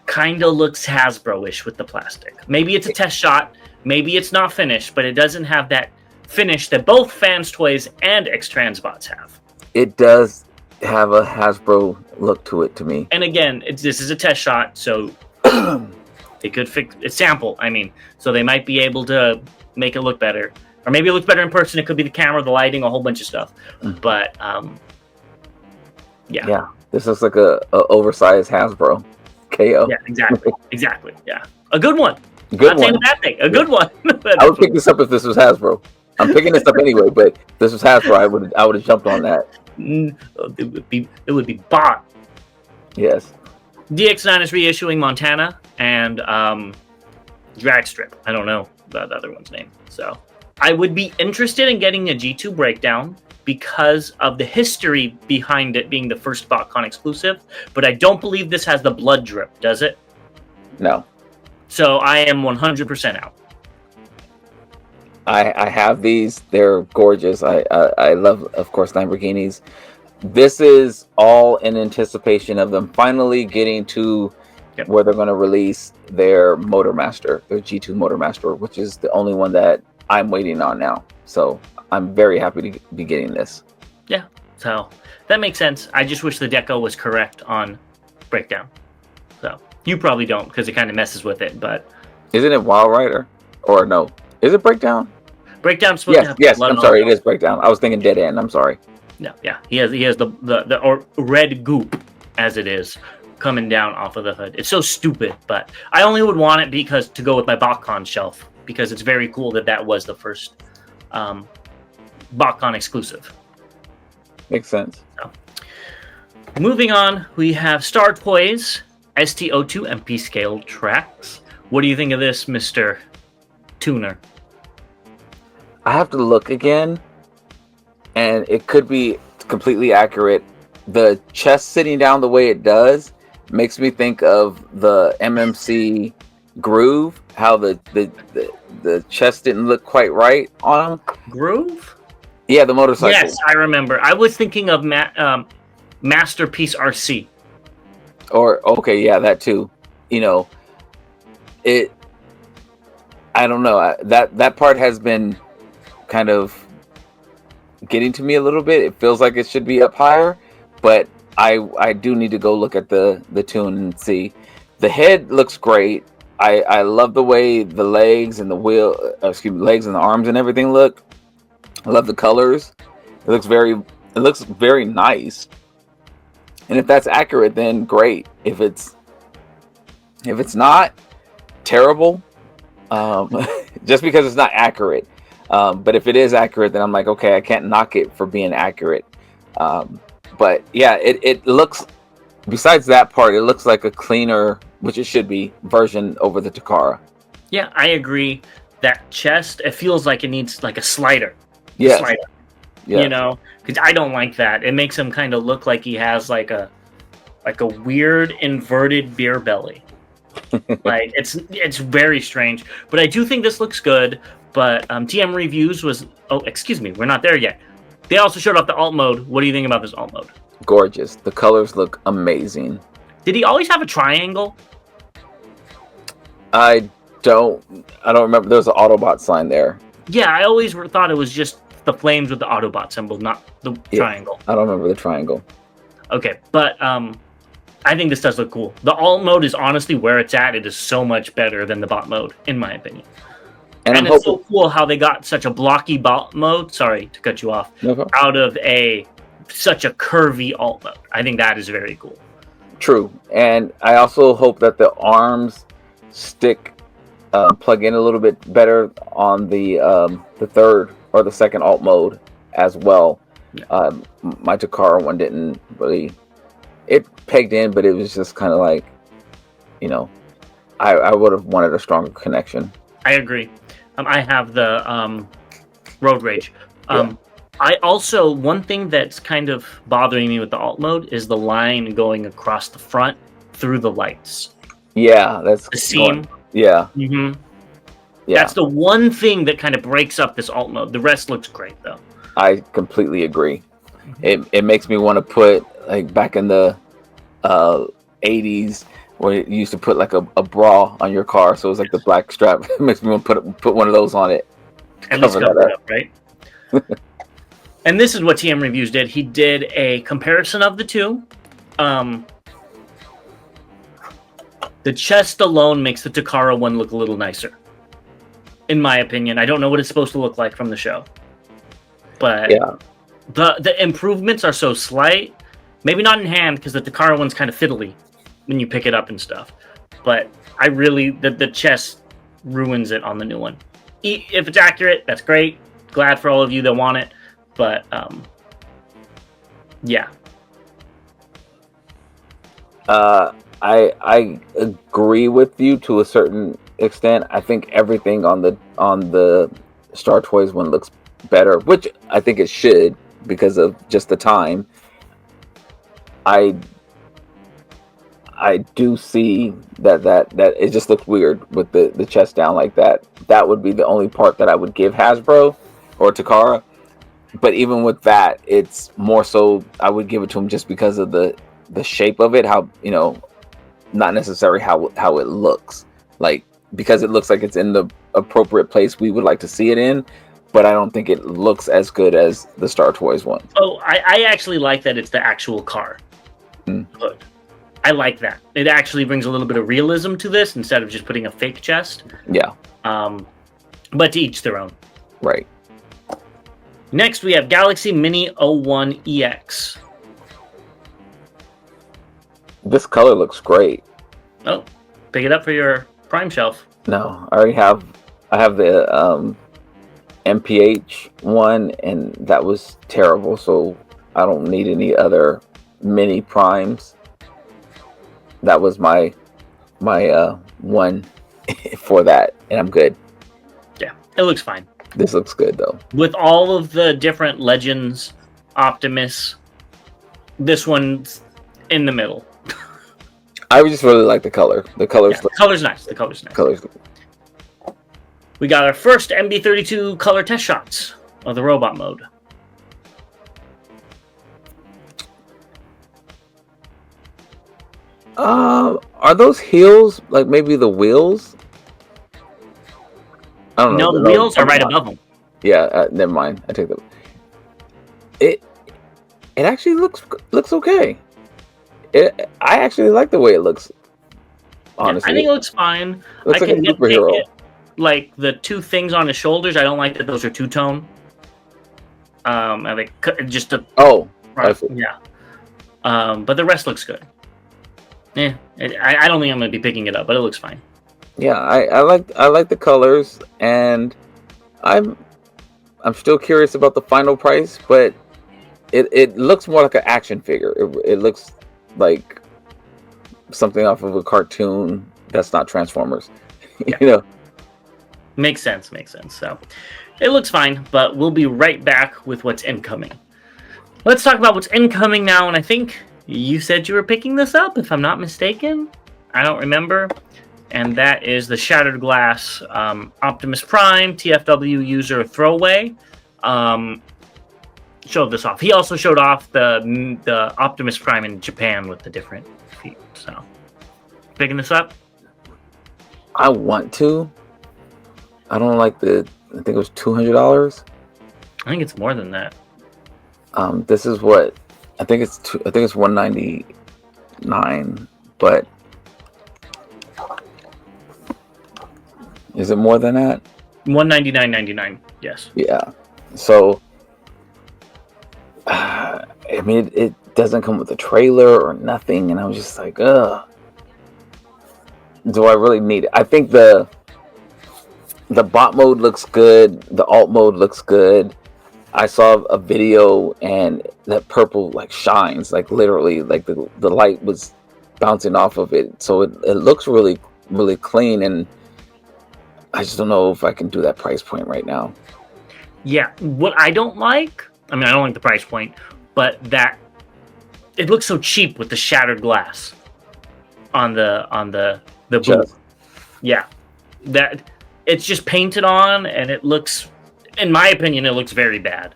Speaker 3: kind of looks Hasbro-ish with the plastic. Maybe it's a test shot. Maybe it's not finished, but it doesn't have that finish that both Fans Toys and X Transbots have.
Speaker 2: It does have a Hasbro look to it to me.
Speaker 3: And again, this is a test shot, so they could fix it's sample. I mean, so they might be able to make it look better, or maybe it looks better in person. It could be the camera, the lighting, a whole bunch of stuff. But yeah,
Speaker 2: this looks like a oversized Hasbro KO.
Speaker 3: Yeah, exactly. Yeah, a good one.
Speaker 2: Good
Speaker 3: Not
Speaker 2: one.
Speaker 3: saying a bad thing. A good one.
Speaker 2: I would pick this up if this was Hasbro. I'm picking this up anyway, but if this was Hasbro, I would have jumped on that.
Speaker 3: It would be bought.
Speaker 2: Yes.
Speaker 3: DX9 is reissuing Montana and Dragstrip. I don't know the other one's name. So I would be interested in getting a G2 breakdown because of the history behind it being the first BotCon exclusive, but I don't believe this has the blood drip, does it?
Speaker 2: No.
Speaker 3: So I am 100% out.
Speaker 2: I have these. They're gorgeous. I love, of course, Lamborghinis. This is all in anticipation of them finally getting to where they're going to release their Motormaster, their G2 Motormaster, which is the only one that I'm waiting on now. So I'm very happy to be getting this.
Speaker 3: Yeah, so that makes sense. I just wish the deco was correct on breakdown. So you probably don't because it kind of messes with it. But
Speaker 2: isn't it Wild Rider or no? Is it breakdown?
Speaker 3: Breakdown's supposed to have
Speaker 2: yes. I'm sorry, it is breakdown. I was thinking Dead End. I'm sorry.
Speaker 3: No, yeah, he has the red goop as it is coming down off of the hood. It's so stupid, but I only would want it because to go with my BotCon shelf because it's very cool that was the first BotCon exclusive.
Speaker 2: Makes sense.
Speaker 3: So, moving on, we have Star Toys ST02 MP scale tracks. What do you think of this, Mr. Tuner?
Speaker 2: I have to look again, and it could be completely accurate. The chest sitting down the way it does makes me think of the MMC Groove, how the chest didn't look quite right on him.
Speaker 3: Groove?
Speaker 2: Yeah, the motorcycle.
Speaker 3: Yes, I remember. I was thinking of Masterpiece RC.
Speaker 2: Or, okay, yeah, that too. You know, I don't know. That part has been kind of getting to me a little bit. It feels like it should be up higher, but I do need to go look at the tune and see. The head looks great. I love the way the legs and the legs and the arms and everything look. I love the colors. It looks very nice. And if that's accurate, then great. If it's not, terrible. Just because it's not accurate. But if it is accurate, then I'm like, okay, I can't knock it for being accurate. But yeah, it looks besides that part, it looks like a cleaner, which it should be, version over the Takara.
Speaker 3: Yeah, I agree. That chest, it feels like it needs like a slider.
Speaker 2: Yes.
Speaker 3: Slider.
Speaker 2: Yes.
Speaker 3: You know, because I don't like that. It makes him kind of look like he has like a weird inverted beer belly. Like it's very strange. But I do think this looks good. But TM Reviews was excuse me, we're not there yet. They also showed off the alt mode. What do you think about this alt mode?
Speaker 2: Gorgeous. The colors look amazing.
Speaker 3: Did he always have a triangle?
Speaker 2: I don't remember. There's an Autobot sign there.
Speaker 3: Yeah, I always thought it was just the flames with the Autobot symbol, not the triangle.
Speaker 2: I don't remember the triangle.
Speaker 3: Okay, but I think this does look cool. The alt mode is honestly where it's at. It is so much better than the bot mode, in my opinion. And it's so cool how they got such a blocky bot mode. Sorry to cut you off.
Speaker 2: No problem.
Speaker 3: Out of such a curvy alt mode. I think that is very cool.
Speaker 2: True, and I also hope that the arms plug in a little bit better on the third or the second alt mode as well. Yeah. My Takara one didn't really. It pegged in, but it was just kind of like, I would have wanted a stronger connection.
Speaker 3: I agree. I have the Road Rage. I also, one thing that's kind of bothering me with the alt mode is the line going across the front through the lights.
Speaker 2: Yeah, that's
Speaker 3: the seam.
Speaker 2: Yeah.
Speaker 3: Mm-hmm. Yeah. That's the one thing that kind of breaks up this alt mode. The rest looks great, though.
Speaker 2: I completely agree. It makes me want to put, like, back in the 80s where you used to put like a bra on your car, so it was like the black strap. It makes me want to put one of those on it.
Speaker 3: And let's cover that up, right? And this is what TM Reviews did. He did a comparison of the two. The chest alone makes the Takara one look a little nicer, in my opinion. I don't know what it's supposed to look like from the show, but yeah, the improvements are so slight. Maybe not in hand, because the Takara one's kind of fiddly when you pick it up and stuff. But I really, the chest ruins it on the new one. If it's accurate, that's great. Glad for all of you that want it. But, yeah.
Speaker 2: I agree with you to a certain extent. I think everything on the Star Toys one looks better, which I think it should because of just the time. I do see that it just looks weird with the chest down like that. That would be the only part that I would give Hasbro or Takara. But even with that, it's more so I would give it to him just because of the shape of it, how, not necessarily how it looks. Like, because it looks like it's in the appropriate place we would like to see it in, but I don't think it looks as good as the Star Toys one.
Speaker 3: Oh, I actually like that it's the actual car. Hood. I like that. It actually brings a little bit of realism to this instead of just putting a fake chest.
Speaker 2: Yeah.
Speaker 3: But to each their own.
Speaker 2: Right.
Speaker 3: Next, we have Galaxy Mini 01 EX.
Speaker 2: This color looks great.
Speaker 3: Oh, pick it up for your Prime shelf.
Speaker 2: No, I have the MPH one, and that was terrible, so I don't need any other mini primes. That was my one for that, and I'm good.
Speaker 3: Yeah, it looks fine.
Speaker 2: This looks good though.
Speaker 3: With all of the different Legends, Optimus, this one's in the middle.
Speaker 2: I just really like the color. The color's
Speaker 3: nice. The color's nice.
Speaker 2: Color's good.
Speaker 3: We got our first MB32 color test shots of the robot mode.
Speaker 2: Are those heels like maybe the wheels? I don't know.
Speaker 3: No, the wheels are right above them.
Speaker 2: Yeah, never mind. I take that. It actually looks okay. I actually like the way it looks. Honestly,
Speaker 3: I think it looks fine.
Speaker 2: Looks like a superhero.
Speaker 3: Like the two things on his shoulders, I don't like that those are two-tone. Just a yeah. But the rest looks good. Yeah, I don't think I'm going to be picking it up, but it looks fine.
Speaker 2: Yeah, I like the colors, and I'm still curious about the final price, but it looks more like an action figure. It looks like something off of a cartoon that's not Transformers.
Speaker 3: Yeah.
Speaker 2: You know.
Speaker 3: Makes sense. So it looks fine, but we'll be right back with what's incoming. Let's talk about what's incoming now, and I think you said you were picking this up, if I'm not mistaken. I don't remember. And that is the Shattered Glass Optimus Prime TFW user throwaway. Showed this off. He also showed off the Optimus Prime in Japan with the different feet. So, picking this up?
Speaker 2: I want to. I don't like I think it was $200.
Speaker 3: I think it's more than that.
Speaker 2: This is what I think it's. I think it's $199, but is it more than that?
Speaker 3: $199.99. Yes.
Speaker 2: Yeah. So, I mean, it doesn't come with a trailer or nothing, and I was just like, ugh. Do I really need it? I think the bot mode looks good. The alt mode looks good. I saw a video and that purple like shines, like literally, like the light was bouncing off of it. So it looks really, really clean, and I just don't know if I can do that price point right now.
Speaker 3: Yeah, what I don't like, I mean, I don't like the price point, but that it looks so cheap with the shattered glass on the booth. Yeah, that it's just painted on, and it looks, in my opinion, it looks very bad.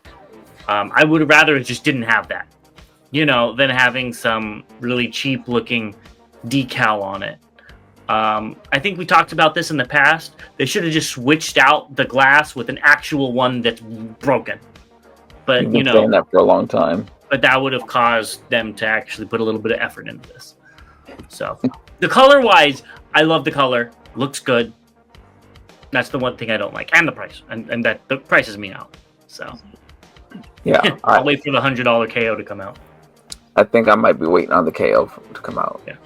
Speaker 3: I would rather it just didn't have that, than having some really cheap looking decal on it. I think we talked about this in the past. They should have just switched out the glass with an actual one that's broken. But
Speaker 2: You've been saying that for a long time.
Speaker 3: But that would have caused them to actually put a little bit of effort into this. So the color wise, I love the color. Looks good. That's the one thing I don't like, and the price, and that the prices me out. So
Speaker 2: yeah,
Speaker 3: I'll wait for the $100 KO to come out.
Speaker 2: I think I might be waiting on the KO to come out.
Speaker 3: Yeah.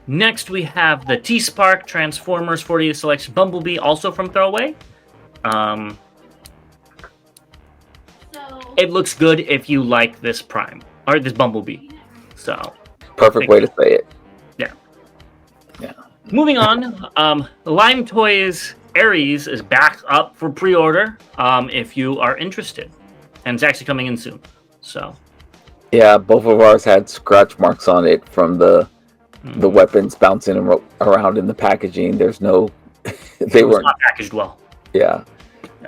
Speaker 3: Next, we have the T-Spark Transformers 40th Selection Bumblebee, also from Throwaway. It looks good if you like this Prime, or this Bumblebee. So,
Speaker 2: perfect way to say it.
Speaker 3: Yeah.
Speaker 2: Yeah.
Speaker 3: Moving on, Lime Toys Ares is back up for pre-order if you are interested. And it's actually coming in soon. So.
Speaker 2: Yeah, both of ours had scratch marks on it from the weapons bouncing around in the packaging. There's no, they weren't
Speaker 3: not packaged well.
Speaker 2: Yeah.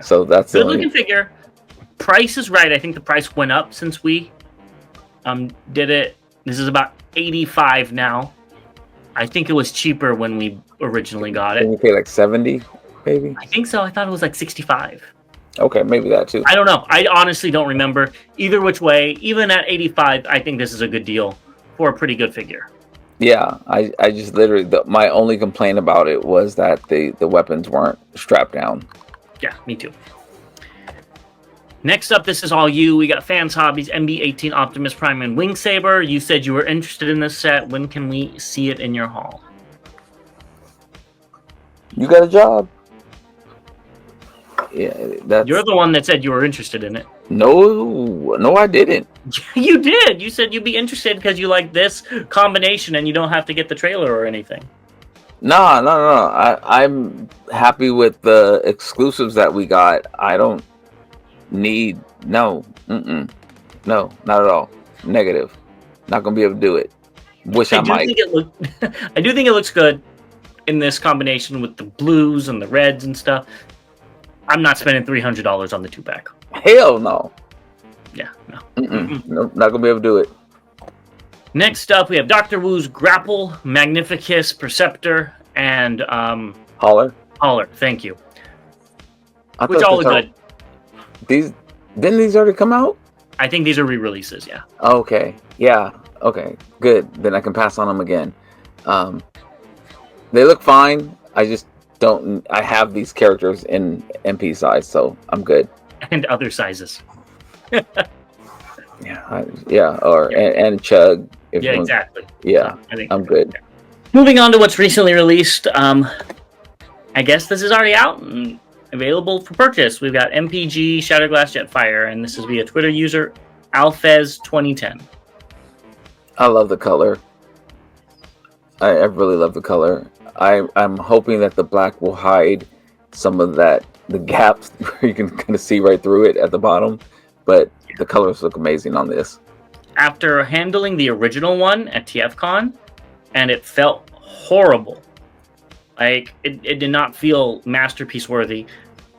Speaker 2: So that's
Speaker 3: good looking figure. Price is right. I think the price went up since we did it. This is about $85 now. I think it was cheaper when we originally got it.
Speaker 2: Did you pay like 70, maybe?
Speaker 3: I think so. I thought it was like 65.
Speaker 2: Okay, maybe that too.
Speaker 3: I don't know. I honestly don't remember. Either which way, even at 85, I think this is a good deal for a pretty good figure.
Speaker 2: Yeah, I just literally, my only complaint about it was that the weapons weren't strapped down.
Speaker 3: Yeah, me too. Next up, this is all you. We got Fans Hobbies, MB-18 Optimus Prime and Wing Saber. You said you were interested in this set. When can we see it in your haul?
Speaker 2: You got a job. Yeah,
Speaker 3: You're the one that said you were interested in it.
Speaker 2: No, I didn't.
Speaker 3: You did. You said you'd be interested because you like this combination and you don't have to get the trailer or anything.
Speaker 2: No. I'm happy with the exclusives that we got. I don't need no, not at all. Negative. Not gonna be able to do it. I might.
Speaker 3: I do think it looks good in this combination with the blues and the reds and stuff. I'm not spending $300 on the 2-pack.
Speaker 2: Hell no.
Speaker 3: Yeah, no.
Speaker 2: Nope, not gonna be able to do it.
Speaker 3: Next up, we have Dr. Wu's Grapple, Magnificus, Perceptor, and
Speaker 2: Holler.
Speaker 3: Thank you. Which all look good.
Speaker 2: Didn't these already come out?
Speaker 3: I think these are re-releases. Yeah.
Speaker 2: Okay. Yeah. Okay. Good. Then I can pass on them again. They look fine. I just don't. I have these characters in MP size, so I'm good.
Speaker 3: And other sizes.
Speaker 2: And Chug.
Speaker 3: Exactly.
Speaker 2: Yeah,
Speaker 3: so
Speaker 2: I'm good.
Speaker 3: Yeah. Moving on to what's recently released. I guess this is already out and available for purchase. We've got MPG Shatterglass Jetfire, and this is via Twitter user Alfez2010.
Speaker 2: I love the color. I really love the color. I'm hoping that the black will hide some of the gaps where you can kind of see right through it at the bottom. But the colors look amazing on this.
Speaker 3: After handling the original one at TFCon, and it felt horrible. Like, it did not feel masterpiece worthy.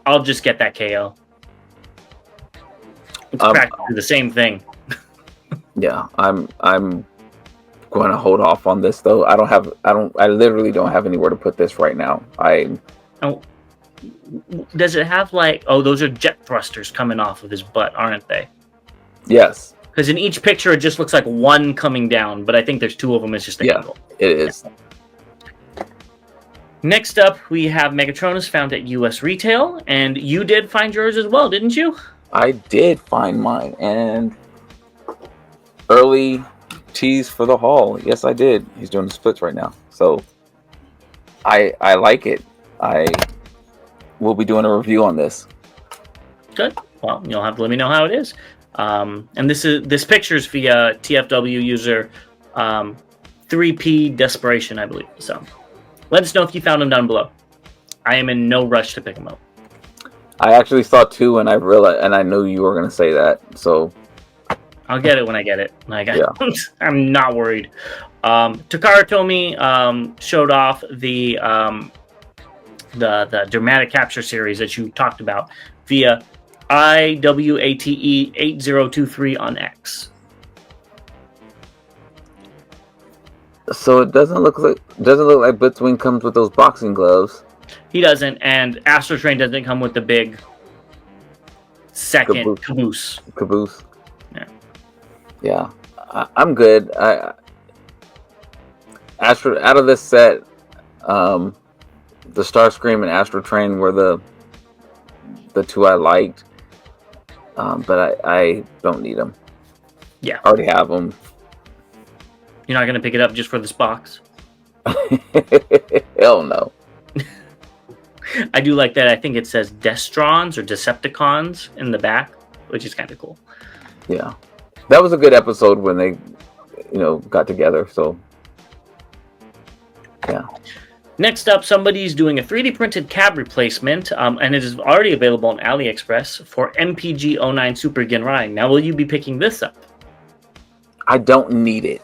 Speaker 3: I'll just get that KO. It's practically the same thing.
Speaker 2: Yeah, I'm going to hold off on this though. I literally don't have anywhere to put this right now.
Speaker 3: Oh, does it have like, oh, those are jet thrusters coming off of his butt, aren't they?
Speaker 2: Yes.
Speaker 3: Because in each picture it just looks like one coming down, but I think there's two of them. It's just the angle.
Speaker 2: It is.
Speaker 3: Yeah. Next up, we have Megatronus found at US retail, and you did find yours as well, didn't you?
Speaker 2: I did find mine, and early tease for the haul. Yes, I did. He's doing the splits right now, so I like it. I will be doing a review on this.
Speaker 3: Good. Well, you'll have to let me know how it is. And this picture's via TFW user 3P Desperation, I believe. So let us know if you found them down below. I am in no rush to pick them up.
Speaker 2: I actually saw two, and I realized, and I knew you were going to say that. So
Speaker 3: I'll get it when I get it. Like, yeah. I'm not worried. Takara Tomy showed off the dramatic capture series that you talked about via IWATE 8023 on X.
Speaker 2: So it doesn't look like Blitzwing comes with those boxing gloves.
Speaker 3: He doesn't, and Astro Train doesn't come with the big second caboose.
Speaker 2: Yeah, I'm good. Out of this set, the Starscream and Astro Train were the two I liked, but I don't need them.
Speaker 3: Yeah,
Speaker 2: I already have them.
Speaker 3: You're not gonna pick it up just for this box?
Speaker 2: Hell no.
Speaker 3: I do like that. I think it says Destrons or Decepticons in the back, which is kind of cool.
Speaker 2: Yeah, that was a good episode when they, got together. So, yeah.
Speaker 3: Next up, somebody's doing a 3D printed cab replacement, and it is already available on AliExpress for MPG-09 Super Genrai. Now, will you be picking this up?
Speaker 2: I don't need it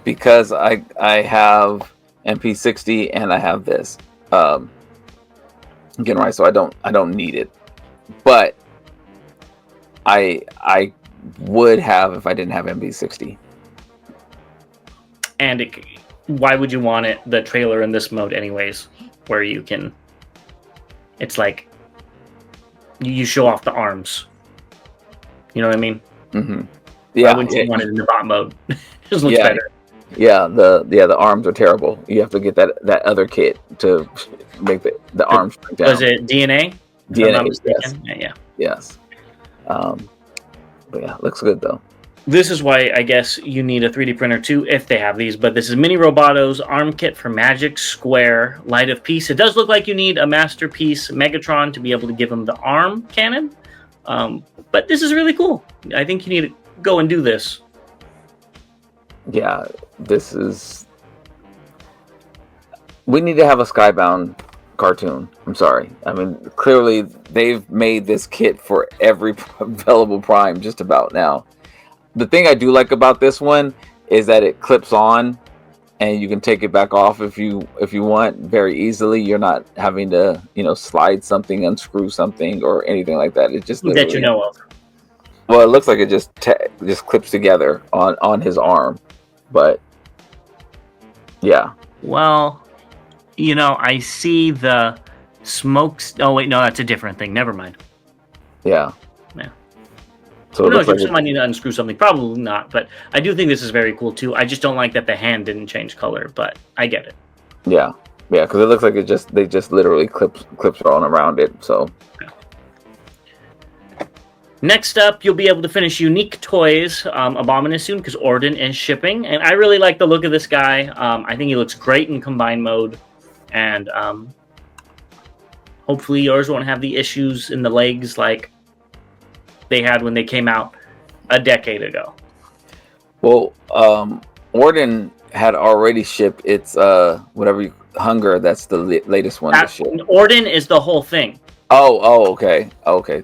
Speaker 2: because I have MP60 and I have this Genrai, so I don't need it. But I would have if I didn't have MP60.
Speaker 3: And why would you want it, the trailer in this mode anyways, where you can, it's like you show off the arms, you know what I mean?
Speaker 2: Mm-hmm. Yeah,
Speaker 3: why wouldn't you want it in the bot mode? It just looks better.
Speaker 2: Yeah, the arms are terrible. You have to get that other kit to make the arms break down.
Speaker 3: Was it DNA?
Speaker 2: DNA,
Speaker 3: yes.
Speaker 2: Yes. But yeah, looks good though.
Speaker 3: This is why I guess you need a 3D printer too, if they have these. But this is Mini Roboto's arm kit for Magic Square Light of Peace. It does look like you need a Masterpiece Megatron to be able to give him the arm cannon. But this is really cool. I think you need to go and do this.
Speaker 2: Yeah, this is... We need to have a Skybound cartoon. I'm sorry. I mean, clearly they've made this kit for every available Prime just about now. The thing I do like about this one is that it clips on and you can take it back off if you want very easily. You're not having to, slide something, unscrew something or anything like that. It just
Speaker 3: that you know of.
Speaker 2: Well, it looks like it just clips together on his arm. But yeah.
Speaker 3: Well, I see the smokes. Oh wait, no, that's a different thing. Never mind.
Speaker 2: Yeah.
Speaker 3: Yeah.
Speaker 2: So
Speaker 3: who knows? If somebody need to unscrew something, probably not. But I do think this is very cool too. I just don't like that the hand didn't change color, but I get it.
Speaker 2: Yeah, because it looks like they just literally clips on around it. So.
Speaker 3: Yeah. Next up, you'll be able to finish Unique Toys Abominus soon because Orden is shipping, and I really like the look of this guy. I think he looks great in combined mode, and hopefully yours won't have the issues in the legs like they had when they came out a decade ago.
Speaker 2: Well, Orden had already shipped its Hunger. That's the latest one to ship.
Speaker 3: Orden is the whole thing.
Speaker 2: Okay.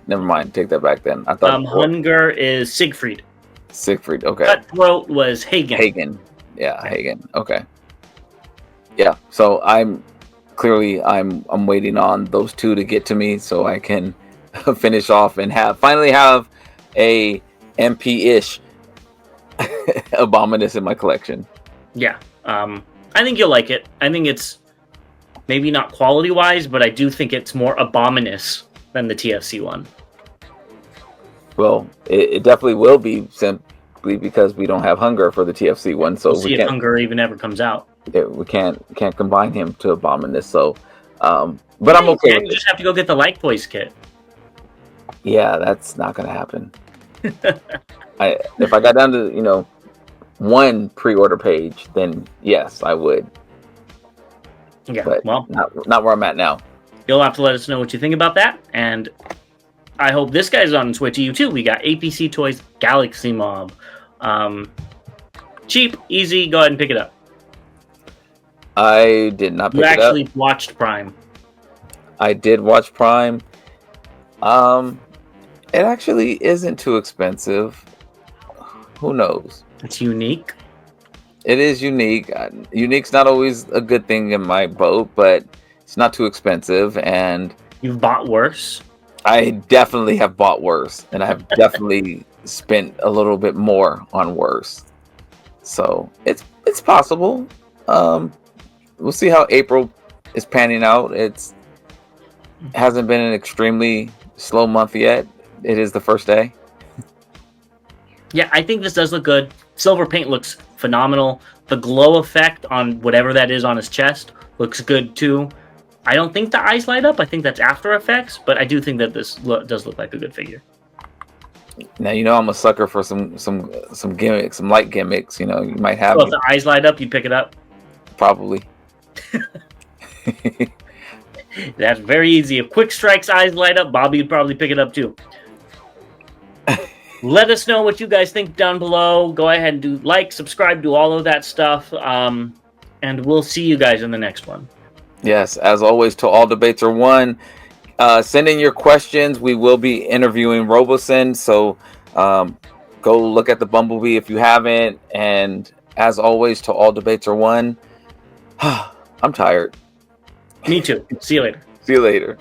Speaker 2: Never mind. Take that back then. I thought
Speaker 3: Hunger is Siegfried.
Speaker 2: Okay.
Speaker 3: Cutthroat was Hagen.
Speaker 2: Yeah, Hagen. Okay. Yeah. So I'm waiting on those two to get to me so I can finish off and finally have a MP-ish Abominus in my collection.
Speaker 3: Yeah. I think you'll like it. I think it's maybe not quality-wise, but I do think it's more Abominus than the TFC one.
Speaker 2: Well, it definitely will be simply because we don't have Hunger for the TFC one. So
Speaker 3: we'll see if Hunger even ever comes out.
Speaker 2: We can't combine him to Abominus. So, but I'm okay.
Speaker 3: You just have to go get the Like Boys kit.
Speaker 2: Yeah, that's not going to happen. If I got down to one pre-order page, then yes, I would.
Speaker 3: Yeah,
Speaker 2: but
Speaker 3: well,
Speaker 2: not where I'm at now.
Speaker 3: You'll have to let us know what you think about that, and I hope this guy's on its way to you too. We got APC Toys Galaxy Mob. Cheap, easy. Go ahead and pick it up.
Speaker 2: I did not pick it up. You
Speaker 3: actually watched Prime.
Speaker 2: I did watch Prime. It actually isn't too expensive. Who knows?
Speaker 3: It's unique.
Speaker 2: It is unique. Unique's not always a good thing in my boat, but it's not too expensive. And
Speaker 3: you've bought worse.
Speaker 2: I definitely have bought worse, and I have definitely spent a little bit more on worse. So it's possible. We'll see how April is panning out. It hasn't been an extremely slow month yet. It is the first day.
Speaker 3: Yeah, I think this does look good. Silver paint looks phenomenal. The glow effect on whatever that is on his chest looks good too. I don't think the eyes light up. I think that's After Effects, but I do think that this does look like a good figure.
Speaker 2: Now I'm a sucker for some gimmicks, some light gimmicks. You might have.
Speaker 3: So if the eyes light up, you pick it up.
Speaker 2: Probably.
Speaker 3: That's very easy. If Quick Strike's eyes light up, Bobby would probably pick it up too. Let us know what you guys think down below. Go ahead and do like, subscribe, do all of that stuff. And we'll see you guys in the next one.
Speaker 2: Yes, as always, till all debates are won. Send in your questions. We will be interviewing Robosen, so go look at the Bumblebee if you haven't. And as always, till all debates are won. I'm tired.
Speaker 3: Me too. See you later.
Speaker 2: See you later.